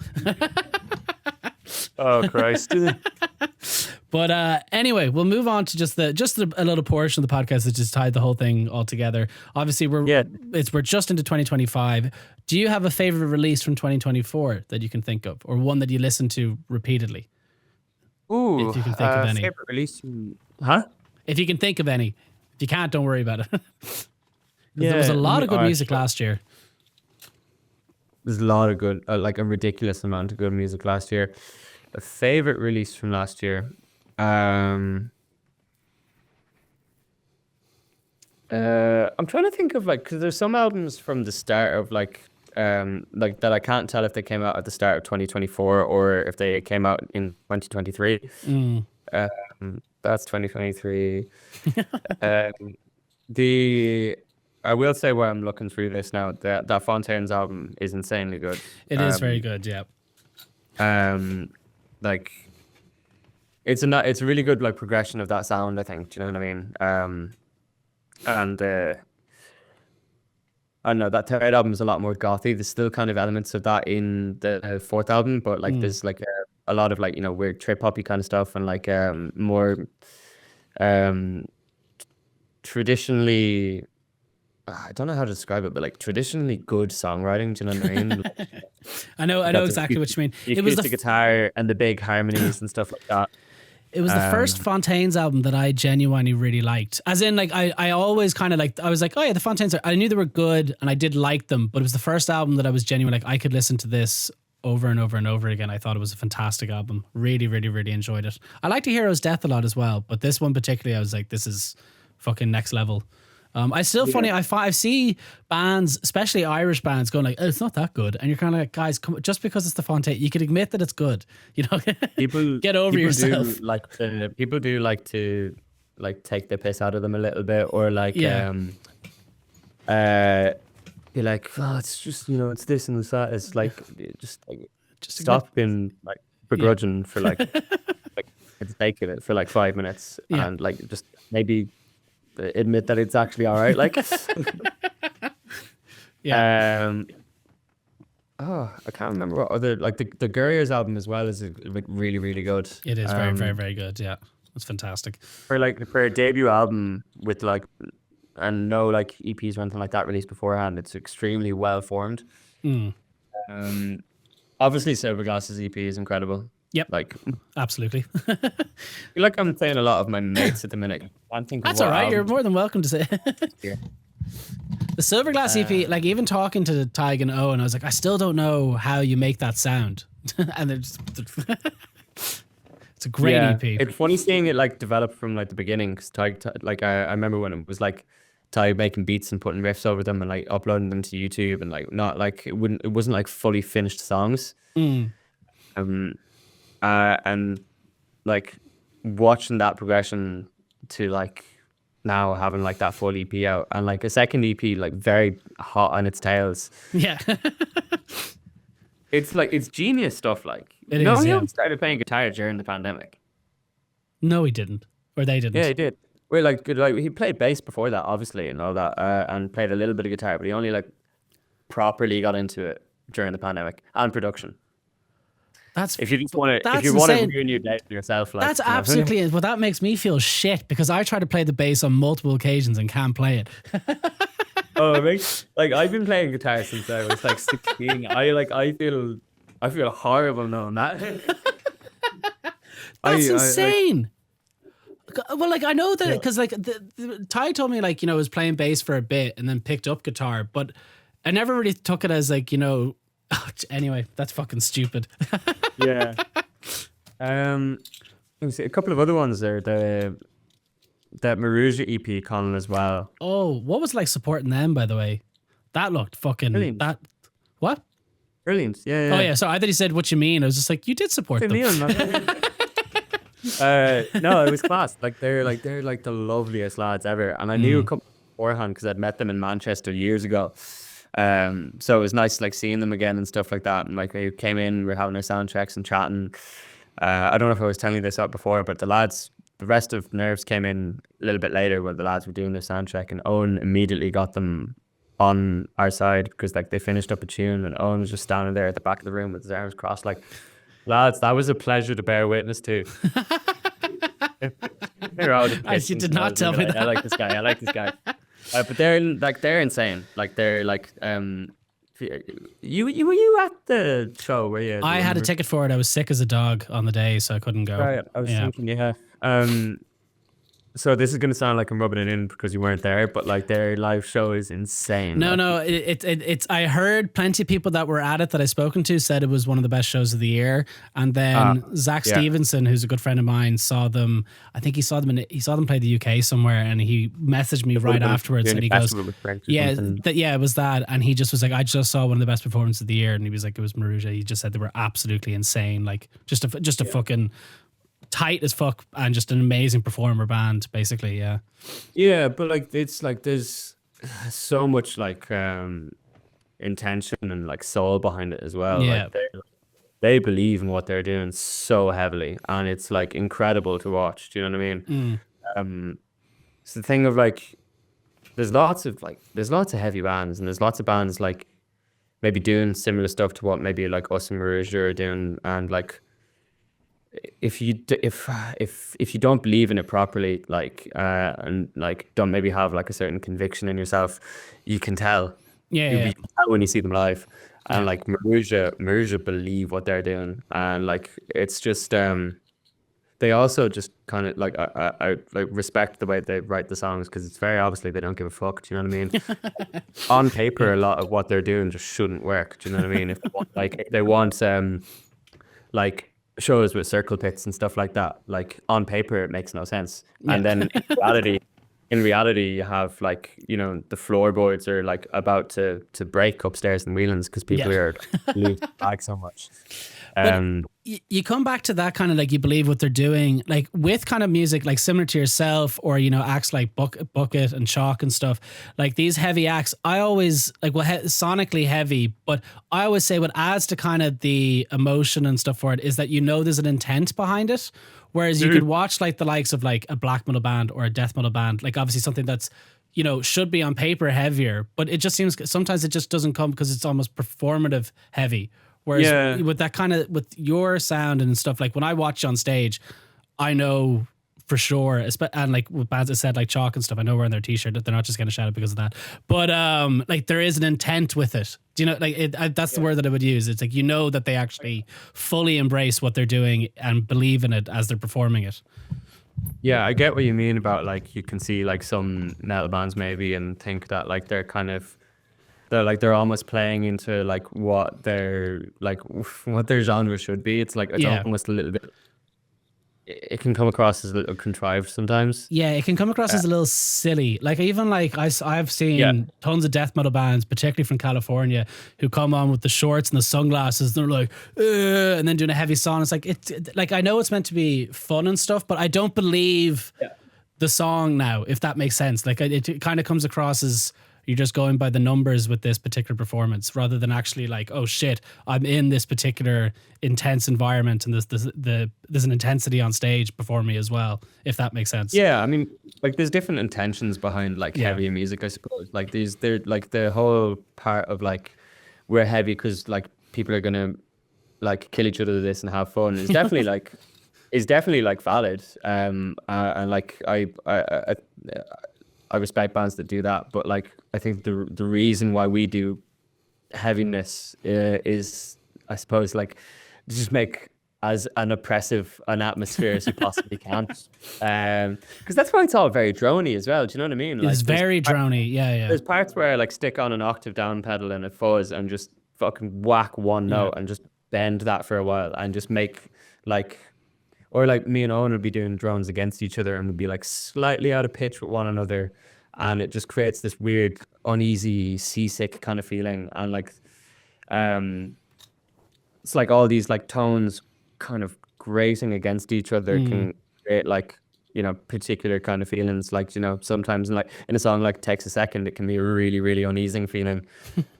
Oh, Christ. But anyway, we'll move on to just a little portion of the podcast that just tied the whole thing all together. Obviously, we're just into 2025. Do you have a favorite release from 2024 that you can think of, or one that you listen to repeatedly? Ooh, if you can think of any. Favorite release? Huh? If you can think of any. If you can't, don't worry about it. There was a lot of good music last year. There's a lot of good, like a ridiculous amount of good music last year. A favorite release from last year. I'm trying to think of because there's some albums from the start of like that I can't tell if they came out at the start of 2024 or if they came out in 2023. That's 2023. I will say, while I'm looking through this now, that Fontaine's album is insanely good. It is very good, yeah. Like it's a really good like progression of that sound, I think. Do you know what I mean? And I don't know, that third album is a lot more gothy. There's still kind of elements of that in the fourth album, but like there's like a lot of like weird trip hoppy kind of stuff, and like more traditionally, I don't know how to describe it, but like traditionally good songwriting. Do you know what I mean? I know exactly what you mean. It was the guitar and the big harmonies and stuff like that. It was the first Fontaine's album that I genuinely really liked. As in, like, I always kind of I was like, oh yeah, the Fontaine's I knew they were good and I did like them, but it was the first album that I was genuinely like, I could listen to this over and over and over again. I thought it was a fantastic album. Really, really, really enjoyed it. I liked A Hero's Death a lot as well, but this one particularly, I was like, this is fucking next level. I see bands, especially Irish bands, going like, oh, it's not that good, and you're kind of like, guys, just because it's the Fontaine, you can admit that it's good, people get over yourself. People do like to like take the piss out of them a little bit, or like you're like, oh, it's just, it's this and it's that. It's like, just like, Just a good, stop being like yeah. begrudging for like for the sake of it for like 5 minutes, Yeah. and like just maybe admit that it's actually all right. Like, Yeah. oh, I can't remember what other, like the Gurriers album as well is like really, really good. It is very, very, very good. Yeah. It's fantastic. For a debut album with like, and no like EPs or anything like that released beforehand, it's extremely well formed. Mm. Obviously Silverglass's EP is incredible. Yep. Like, absolutely. I feel like I'm saying a lot of my mates at the minute. I can't think of That's what all right. You're albums more than welcome to say. here. The Silverglass EP, like even talking to Tig and Owen, I was like, I still don't know how you make that sound. And it's a great EP. It's funny seeing it like develop from like the beginning, because like I remember when it was like Ty making beats and putting riffs over them and like uploading them to YouTube, and like not like it wasn't like fully finished songs. Mm. And like watching that progression to like now having like that full EP out, and like a second EP like very hot on its tails. Yeah. It's like, it's genius stuff. Like, It is, yeah. he started playing guitar during the pandemic. No, he didn't. Or they didn't. Yeah, he did. Well, like he played bass before that, obviously, and all that, and played a little bit of guitar, but he only like properly got into it during the pandemic and production. That's If you just want to, if you insane. want to ruin your day for yourself, like, That's absolutely it. But that makes me feel shit because I try to play the bass on multiple occasions and can't play it. Oh, it makes, like, I've been playing guitar since I was like 16. I feel horrible knowing that. That's insane. Well, like I know that because like Ty told me like was playing bass for a bit and then picked up guitar, but I never really took it as like anyway, that's fucking stupid. Yeah. Let me see a couple of other ones there. That Maruja EP, Colin, as well. Oh, what was like supporting them, by the way? That looked fucking Brilliant. What? Brilliant. Yeah. Oh yeah. So I thought he said what you mean. I was just like, you did support them. No, it was class. Like they're like the loveliest lads ever, and I knew a couple beforehand because I'd met them in Manchester years ago. So it was nice like seeing them again and stuff like that. And like they came in, we were having our sound checks and chatting. I don't know if I was telling you this out before, but the rest of Nerves came in a little bit later when the lads were doing their sound check, and Owen immediately got them on our side because like they finished up a tune, and Owen was just standing there at the back of the room with his arms crossed, like, lads, that was a pleasure to bear witness to. You did not tell me that. I like this guy. But they're insane. Like they're like you were you at the show? Were you? I had a ticket for it. I was sick as a dog on the day, so I couldn't go. Right. I was thinking, yeah. So this is going to sound like I'm rubbing it in because you weren't there, but like their live show is insane. No, it's. I heard plenty of people that were at it that I spoken to said it was one of the best shows of the year, and then Zach Stevenson, who's a good friend of mine, saw them. I think he saw them play the UK somewhere, and he messaged me right afterwards, and he goes, "Yeah, it was that," and he just was like, "I just saw one of the best performances of the year," and he was like, "It was Maruja." He just said they were absolutely insane, like just a fucking tight as fuck and just an amazing performer band, basically. Yeah, but like it's like there's so much like intention and like soul behind it as well. Like they believe in what they're doing so heavily, and it's like incredible to watch. Do you know what I mean? It's the thing of like there's lots of heavy bands, and there's lots of bands like maybe doing similar stuff to what maybe like us and Maruja are doing, and like if you don't believe in it properly, like and like don't maybe have like a certain conviction in yourself, you can tell. You can tell when you see them live, and like Maruja believe what they're doing, and like it's just they also just kind of like I like respect the way they write the songs, because it's very obviously they don't give a fuck. Do you know what I mean? On paper, a lot of what they're doing just shouldn't work. Do you know what I mean? If they want like shows with circle pits and stuff like that, like on paper it makes no sense, and then in reality you have like the floorboards are like about to break upstairs in Whelan's because people are losing bag so much. But you come back to that kind of like, you believe what they're doing, like with kind of music like similar to yourself, or acts like Bucket and Chalk and stuff, like these heavy acts. I always like, well, sonically heavy, but I always say what adds to kind of the emotion and stuff for it is that there's an intent behind it. Whereas you could watch like the likes of like a black metal band or a death metal band, like obviously something that's should be on paper heavier, but it just seems sometimes it just doesn't come because it's almost performative heavy. Whereas with that kind of, with your sound and stuff, like when I watch on stage, I know for sure, and like with bands that said like Chalk and stuff, I know wearing their t-shirt that they're not just getting shouted because of that. But like there is an intent with it. Do you know, like that's the word that I would use. It's like, that they actually fully embrace what they're doing and believe in it as they're performing it. Yeah, I get what you mean about like, you can see like some metal bands maybe and think that like they're almost playing into like what their genre should be. It's like, it's almost a little bit, it can come across as a little contrived sometimes. Yeah, it can come across as a little silly. Like even like I've seen tons of death metal bands, particularly from California, who come on with the shorts and the sunglasses. And they're like, and then doing a heavy song. It's like, like I know it's meant to be fun and stuff, but I don't believe the song now, if that makes sense. Like it kind of comes across as you're just going by the numbers with this particular performance, rather than actually like, oh shit, I'm in this particular intense environment and there's an intensity on stage before me as well, if that makes sense. Yeah, I mean, like there's different intentions behind like heavy music, I suppose. Like they're like the whole part of like, we're heavy because like people are gonna like kill each other with this and have fun is definitely like valid. And like I respect bands that do that, but like I think the reason why we do heaviness is, I suppose, like to just make as an oppressive an atmosphere as you possibly can, because that's why it's all very drony as well. Do you know what I mean? Like, it's very drony. Yeah. There's parts where I like stick on an octave down pedal and a fuzz and just fucking whack one note and just bend that for a while and just make like. Or like me and Owen would be doing drones against each other and would be like slightly out of pitch with one another. And it just creates this weird, uneasy, seasick kind of feeling. And like, it's like all these like tones kind of grating against each other can create like, particular kind of feelings. Like, sometimes in a song like Takes a Second, it can be a really, really uneasy feeling.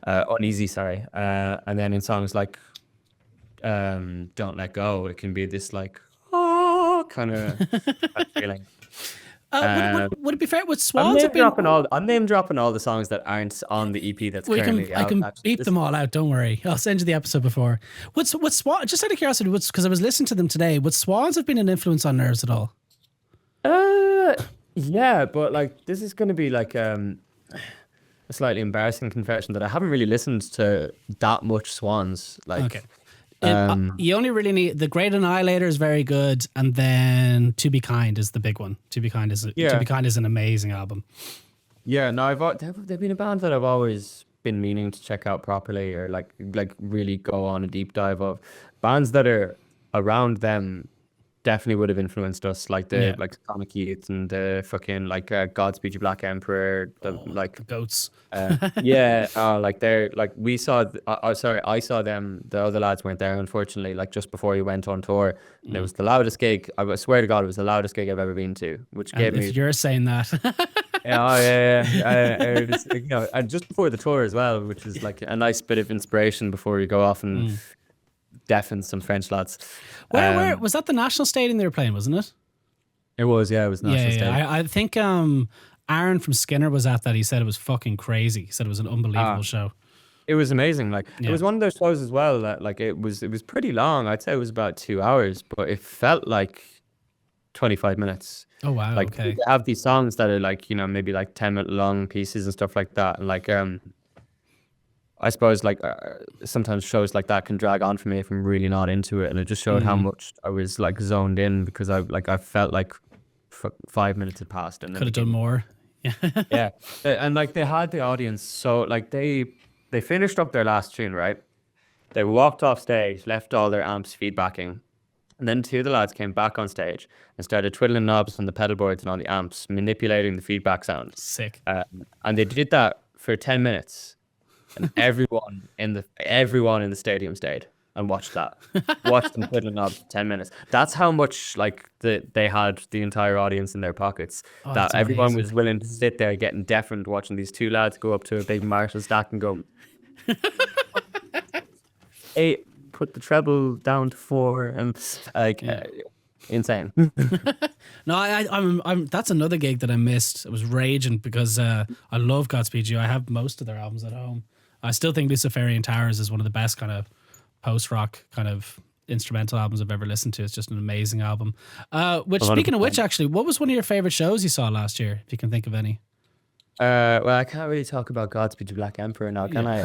Uneasy, sorry. And then in songs like Don't Let Go, it can be this like, kind of feeling. Would it be fair with Swans? I'm name dropping all the songs that aren't on the EP that's currently out. I can beep them all out. Don't worry. I'll send you the episode before. What's Swans? Just out of curiosity, because I was listening to them today. Would Swans have been an influence on Nerves at all? Yeah, but like this is going to be like a slightly embarrassing confession that I haven't really listened to that much Swans. Like. Okay. You only really need The Great Annihilator is very good, and then To Be Kind is the big one. To Be Kind is an amazing album. Yeah, no, they've been a band that I've always been meaning to check out properly, or like really go on a deep dive of. Bands that are around them definitely would have influenced us, like like Sonic Youth and the fucking like Godspeed You Black Emperor, the Goats. Like they're like we saw. I saw them. The other lads weren't there, unfortunately. Like just before he went on tour, and it was the loudest gig. I swear to God, it was the loudest gig I've ever been to. Which gave me. If you're saying that. It was, and just before the tour as well, which was like a nice bit of inspiration before you go off and. Deafen some French lads. Where was that? The National Stadium they were playing, wasn't it? It was, yeah. It was National Stadium. I think Aaron from Skinner was at that. He said it was fucking crazy. He said it was an unbelievable show. It was amazing. Like it was one of those shows as well that like it was pretty long. I'd say it was about 2 hours, but it felt like 25 minutes. Oh wow! Like okay. They have these songs that are like maybe like 10-minute long pieces and stuff like that, and like I suppose like sometimes shows like that can drag on for me if I'm really not into it, and it just showed how much I was like zoned in because I felt like 5 minutes had passed and could have done more. Yeah, and like they had the audience, so like they finished up their last tune, right? They walked off stage, left all their amps feedbacking, and then two of the lads came back on stage and started twiddling knobs on the pedal boards and on the amps, manipulating the feedback sound. Sick. And they did that for 10 minutes. And everyone in the stadium stayed. and watch that. Watch them twiddling knobs for 10 minutes. That's how much like they had the entire audience in their pockets. Oh, That that's everyone amazing. was willing to sit there getting deafened watching these two lads go up to a big Marshall stack and go, hey, put the treble down to 4 and like insane. No, I'm that's another gig that I missed. It was raging because I love Godspeed You. I have most of their albums at home. I still think Luciferian Towers is one of the best kind of post rock kind of instrumental albums I've ever listened to. It's just an amazing album. Which, speaking of which, actually, what was one of your favorite shows you saw last year, if you can think of any? Well, I can't really talk about Godspeed to Black Emperor now, can I?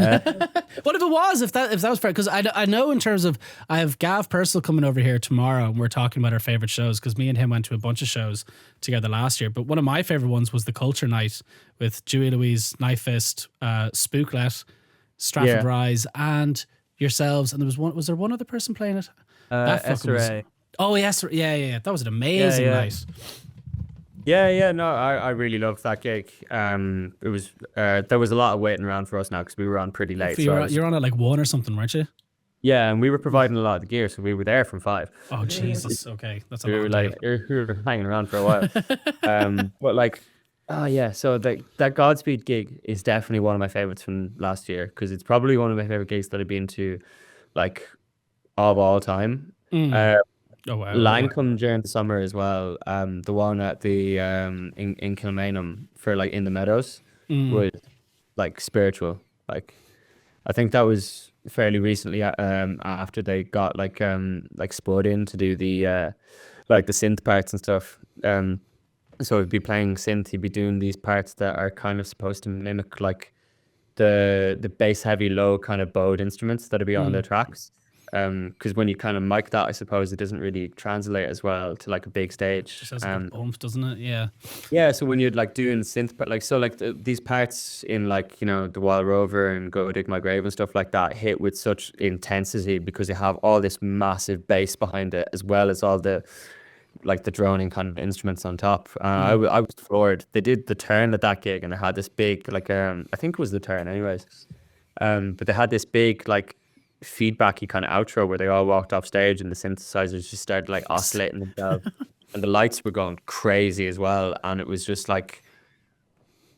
What if it was? If that was fair? Because I know in terms of, I have Gav Purcell coming over here tomorrow, and we're talking about our favorite shows because me and him went to a bunch of shows together last year. But one of my favorite ones was the Culture Night with Dewey Louise, Knife Fist, Spooklet, Stratford Rise, and yourselves. And there was one. Was there one other person playing it? SRA. Oh yes, yeah. That was an amazing night. Yeah, no, I really loved that gig. It was there was a lot of waiting around for us now because we were on pretty late. You're on at like 1 or something, weren't you? Yeah, and we were providing a lot of the gear, so we were there from 5. Oh Jesus, okay, that's a we were like we were hanging around for a while. But like, oh yeah, so that Godspeed gig is definitely one of my favorites from last year because it's probably one of my favorite gigs that I've been to, like, of all time. Oh wow! Lancome during the summer as well. The one at the in Kilmainham for like in the Meadows was like spiritual. Like, I think that was fairly recently. After they got like Spud in to do the like the synth parts and stuff. So he'd be playing synth. He'd be doing these parts that are kind of supposed to mimic like the bass heavy low kind of bowed instruments that'd be on the tracks. Because when you kind of mic that, I suppose it doesn't really translate as well to like a big stage. It just has a bump, doesn't it? Yeah. Yeah. So when you're like doing synth, but like so like these parts in like the Wild Rover and Go Dig My Grave and stuff like that hit with such intensity because they have all this massive bass behind it as well as all the like the droning kind of instruments on top. I was floored. They did the turn at that gig and they had this big like I think it was the turn anyways. But they had this big like feedbacky kind of outro where they all walked off stage and the synthesizers just started like oscillating themselves and the lights were going crazy as well, and it was just like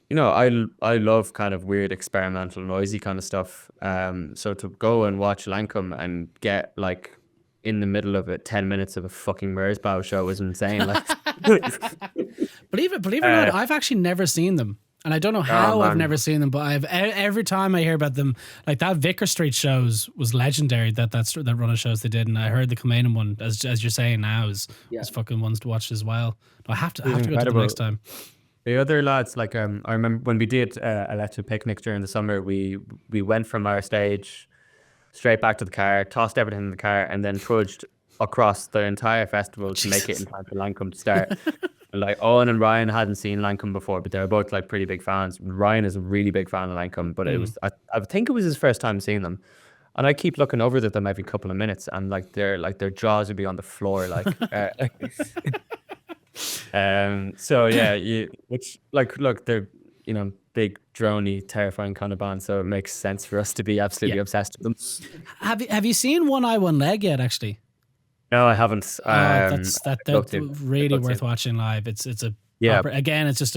I love kind of weird experimental noisy kind of stuff, so to go and watch Lancome and get like in the middle of it 10 minutes of a fucking Mersbow show was insane. Like believe it or not, I've actually never seen them. And I don't know how I've never seen them, but I've every time I hear about them, like that Vicar Street shows was legendary. That run of shows they did, and I heard the Kilmainham one, as you're saying now, is fucking ones to watch as well. I have to go to them next time. The other lads, like I remember when we did Electric Picnic during the summer, we went from our stage straight back to the car, tossed everything in the car, and then trudged across the entire festival to make it in time for Lancome to start. Like Eoin and Ryan hadn't seen Lancome before, but they were both like pretty big fans. Ryan is a really big fan of Lancome, but it was I think it was his first time seeing them, and I keep looking over at them every couple of minutes, and like their jaws would be on the floor, like. So yeah, which like look, they're big droney, terrifying kind of band, so it makes sense for us to be absolutely obsessed with them. Have you seen One Eye One Leg yet? Actually. No, I haven't. That's really worth watching live. It's a again, it's just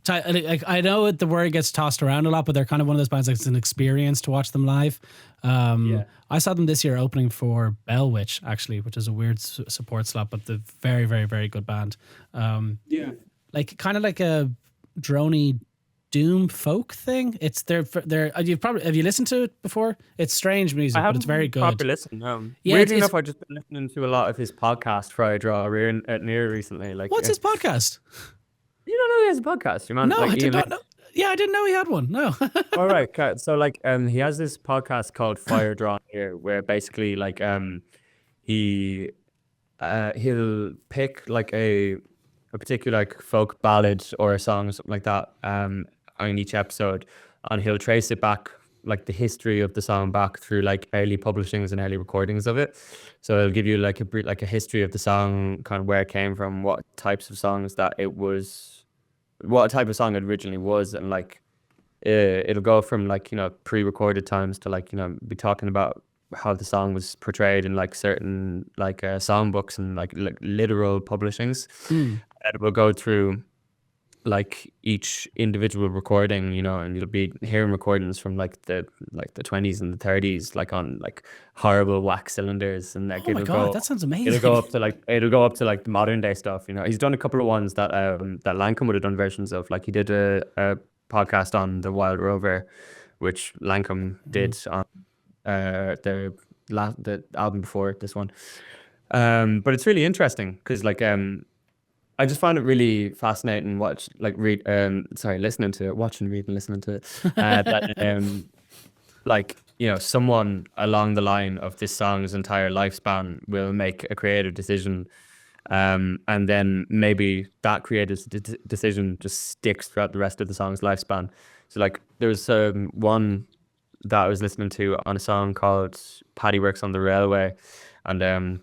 I know the word gets tossed around a lot, but they're kind of one of those bands like it's an experience to watch them live. I saw them this year opening for Bell Witch, actually, which is a weird support slot, but the very, very, very good band. Like kind of like a droney doom folk thing. It's they're have you listened to it before? It's strange music, but it's very good. Proper listen. Weirdly enough, I've just been listening to a lot of his podcast for I Draw Near recently. Like, what's his podcast? You don't know he has a podcast, your man? No, I did not know. Yeah, I didn't know he had one. No. All right, so like he has this podcast called Fire Drawn Here, where basically like he'll pick like a particular like folk ballad or a song or something like that on each episode, and he'll trace it back, like the history of the song back through like early publishings and early recordings of it. So it'll give you like a history of the song, kind of where it came from, what types of songs that it was, what type of song it originally was, and like it'll go from like pre-recorded times to like be talking about how the song was portrayed in like certain like songbooks and like literal publishings. And it will go through like each individual recording, you know, and you'll be hearing recordings from like the 20s and the 30s, like on like horrible wax cylinders, and like oh my God, that sounds amazing. It'll go up to like the modern day stuff, you know. He's done a couple of ones that that Lancome would have done versions of. Like he did a podcast on the Wild Rover, which Lancome did on the album before this one. But it's really interesting because like I just found it really fascinating listening to it, watching, reading, listening to it. That like, you know, someone along the line of this song's entire lifespan will make a creative decision, and then maybe that creative decision just sticks throughout the rest of the song's lifespan. So like there was one that I was listening to on a song called Paddy Works on the Railway, and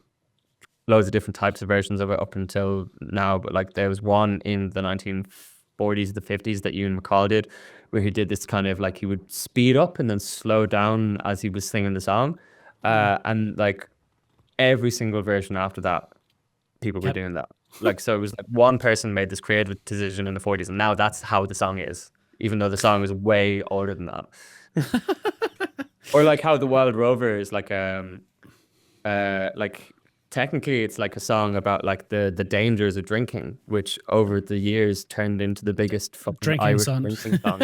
loads of different types of versions of it up until now, but like there was one in the 1940s, the 50s that Ewan MacColl did, where he did this kind of like he would speed up and then slow down as he was singing the song, and like every single version after that, people were doing that. Like, so it was like one person made this creative decision in the 40s, and now that's how the song is, even though the song is way older than that. Or like how the Wild Rover is like technically it's like a song about like the dangers of drinking, which over the years turned into the biggest fucking drinking Irish song. drinking song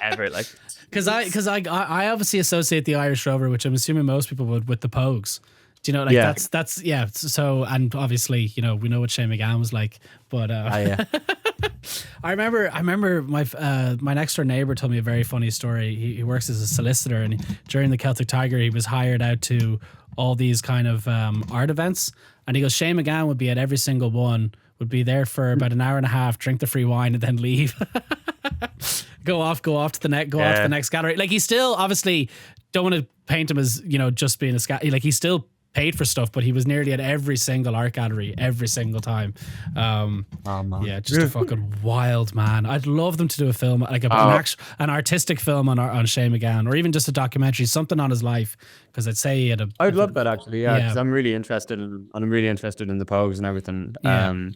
ever. Like, because I obviously associate the Irish Rover, which I'm assuming most people would, with the Pogues. Do you know, like that's yeah. So, and obviously, you know, we know what Shane MacGowan was like, but yeah. I remember my next door neighbor told me a very funny story. He works as a solicitor, and during the Celtic Tiger, he was hired out to all these kind of art events, and he goes, Shane MacGowan would be at every single one, would be there for about an hour and a half, drink the free wine, and then leave. go off to the next gallery. Like, he still obviously don't want to paint him as, you know, just being a like, he still paid for stuff, but he was nearly at every single art gallery every single time. Yeah, just a fucking wild man. I'd love them to do a film, like an artistic film on Shane MacGowan, or even just a documentary, something on his life, because I'd say he had I'd love that actually, because I'm really interested in the Pogues and everything. As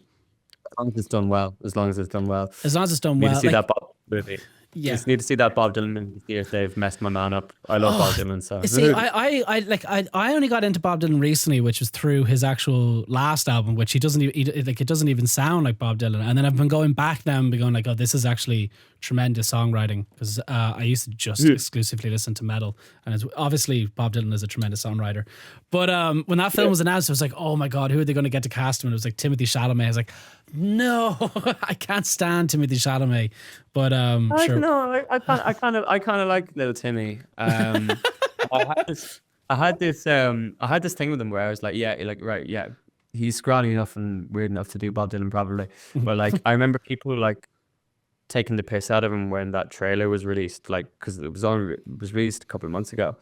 long as it's done well. Need to see that Bob movie. Yeah. Just need to see that Bob Dylan movie, see if they've messed my man up. I love Bob Dylan, so. See, I only got into Bob Dylan recently, which was through his actual last album, which it doesn't even sound like Bob Dylan. And then I've been going back now and been going like, oh, this is actually tremendous songwriting, because I used to just exclusively listen to metal, and it's obviously Bob Dylan is a tremendous songwriter. But when that film was announced, I was like, oh my God, who are they going to get to cast him? And it was like Timothée Chalamet. I was like, no, I can't stand Timothée Chalamet. But sure. No, I kind of like little Timmy. I had this thing with him where I was like, he's scrawny enough and weird enough to do Bob Dylan probably, but like I remember people like taking the piss out of him when that trailer was released, like, because it was released a couple of months ago.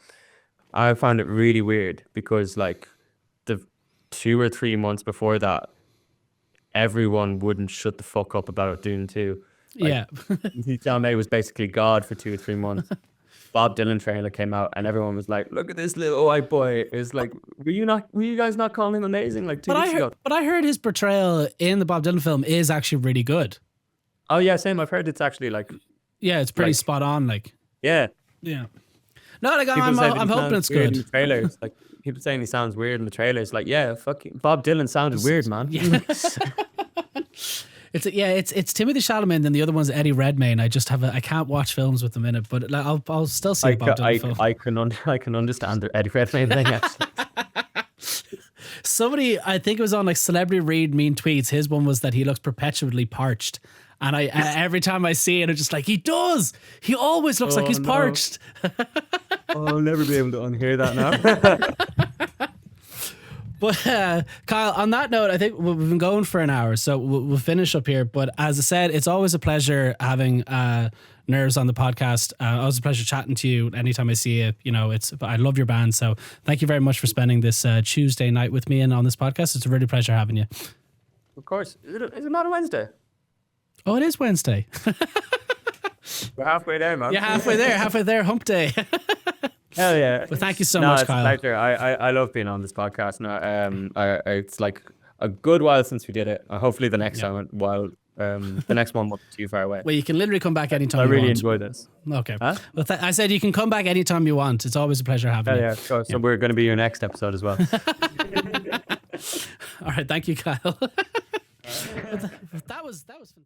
I found it really weird because like the 2 or 3 months before that, everyone wouldn't shut the fuck up about Dune 2. Like, Chalamet was basically God for 2 or 3 months. Bob Dylan trailer came out and everyone was like, look at this little white boy. It was like, were you guys not calling him amazing like 2 weeks ago? But I heard his portrayal in the Bob Dylan film is actually really good. Oh yeah, same. I've heard it's actually like, yeah, it's pretty spot on. Like, yeah. No, like I'm hoping it's good. In the trailers, like people saying he sounds weird in the trailers. Like, yeah, fucking Bob Dylan sounded weird, man. Yeah. It's Timothée Chalamet, and then the other one's Eddie Redmayne. I can't watch films with them in it, but like, I'll still see Bob Dylan film. I can understand the Eddie Redmayne thing actually. Somebody, I think it was on like Celebrity Read Mean Tweets, his one was that he looks perpetually parched. And every time I see it, I'm just like, he does. He always looks like he's parched. I'll never be able to unhear that now. But Kyle, on that note, I think we've been going for an hour, so we'll finish up here. But as I said, it's always a pleasure having Nerves on the podcast. Always a pleasure chatting to you anytime I see you. You know, I love your band, so thank you very much for spending this Tuesday night with me and on this podcast. It's a really pleasure having you. Of course. Is it not a Wednesday? Oh, it is Wednesday. We're halfway there, man. Yeah, halfway there, hump day. Hell yeah. Well, thank you so much, it's Kyle. A pleasure. I love being on this podcast. No, it's like a good while since we did it. Hopefully the next time, the next one won't be too far away. Well, you can literally come back anytime I you really want. enjoy this. Okay. Huh? Well, I said you can come back anytime you want. It's always a pleasure having you. Yeah, so we're going to be your next episode as well. All right. Thank you, Kyle. That was fantastic.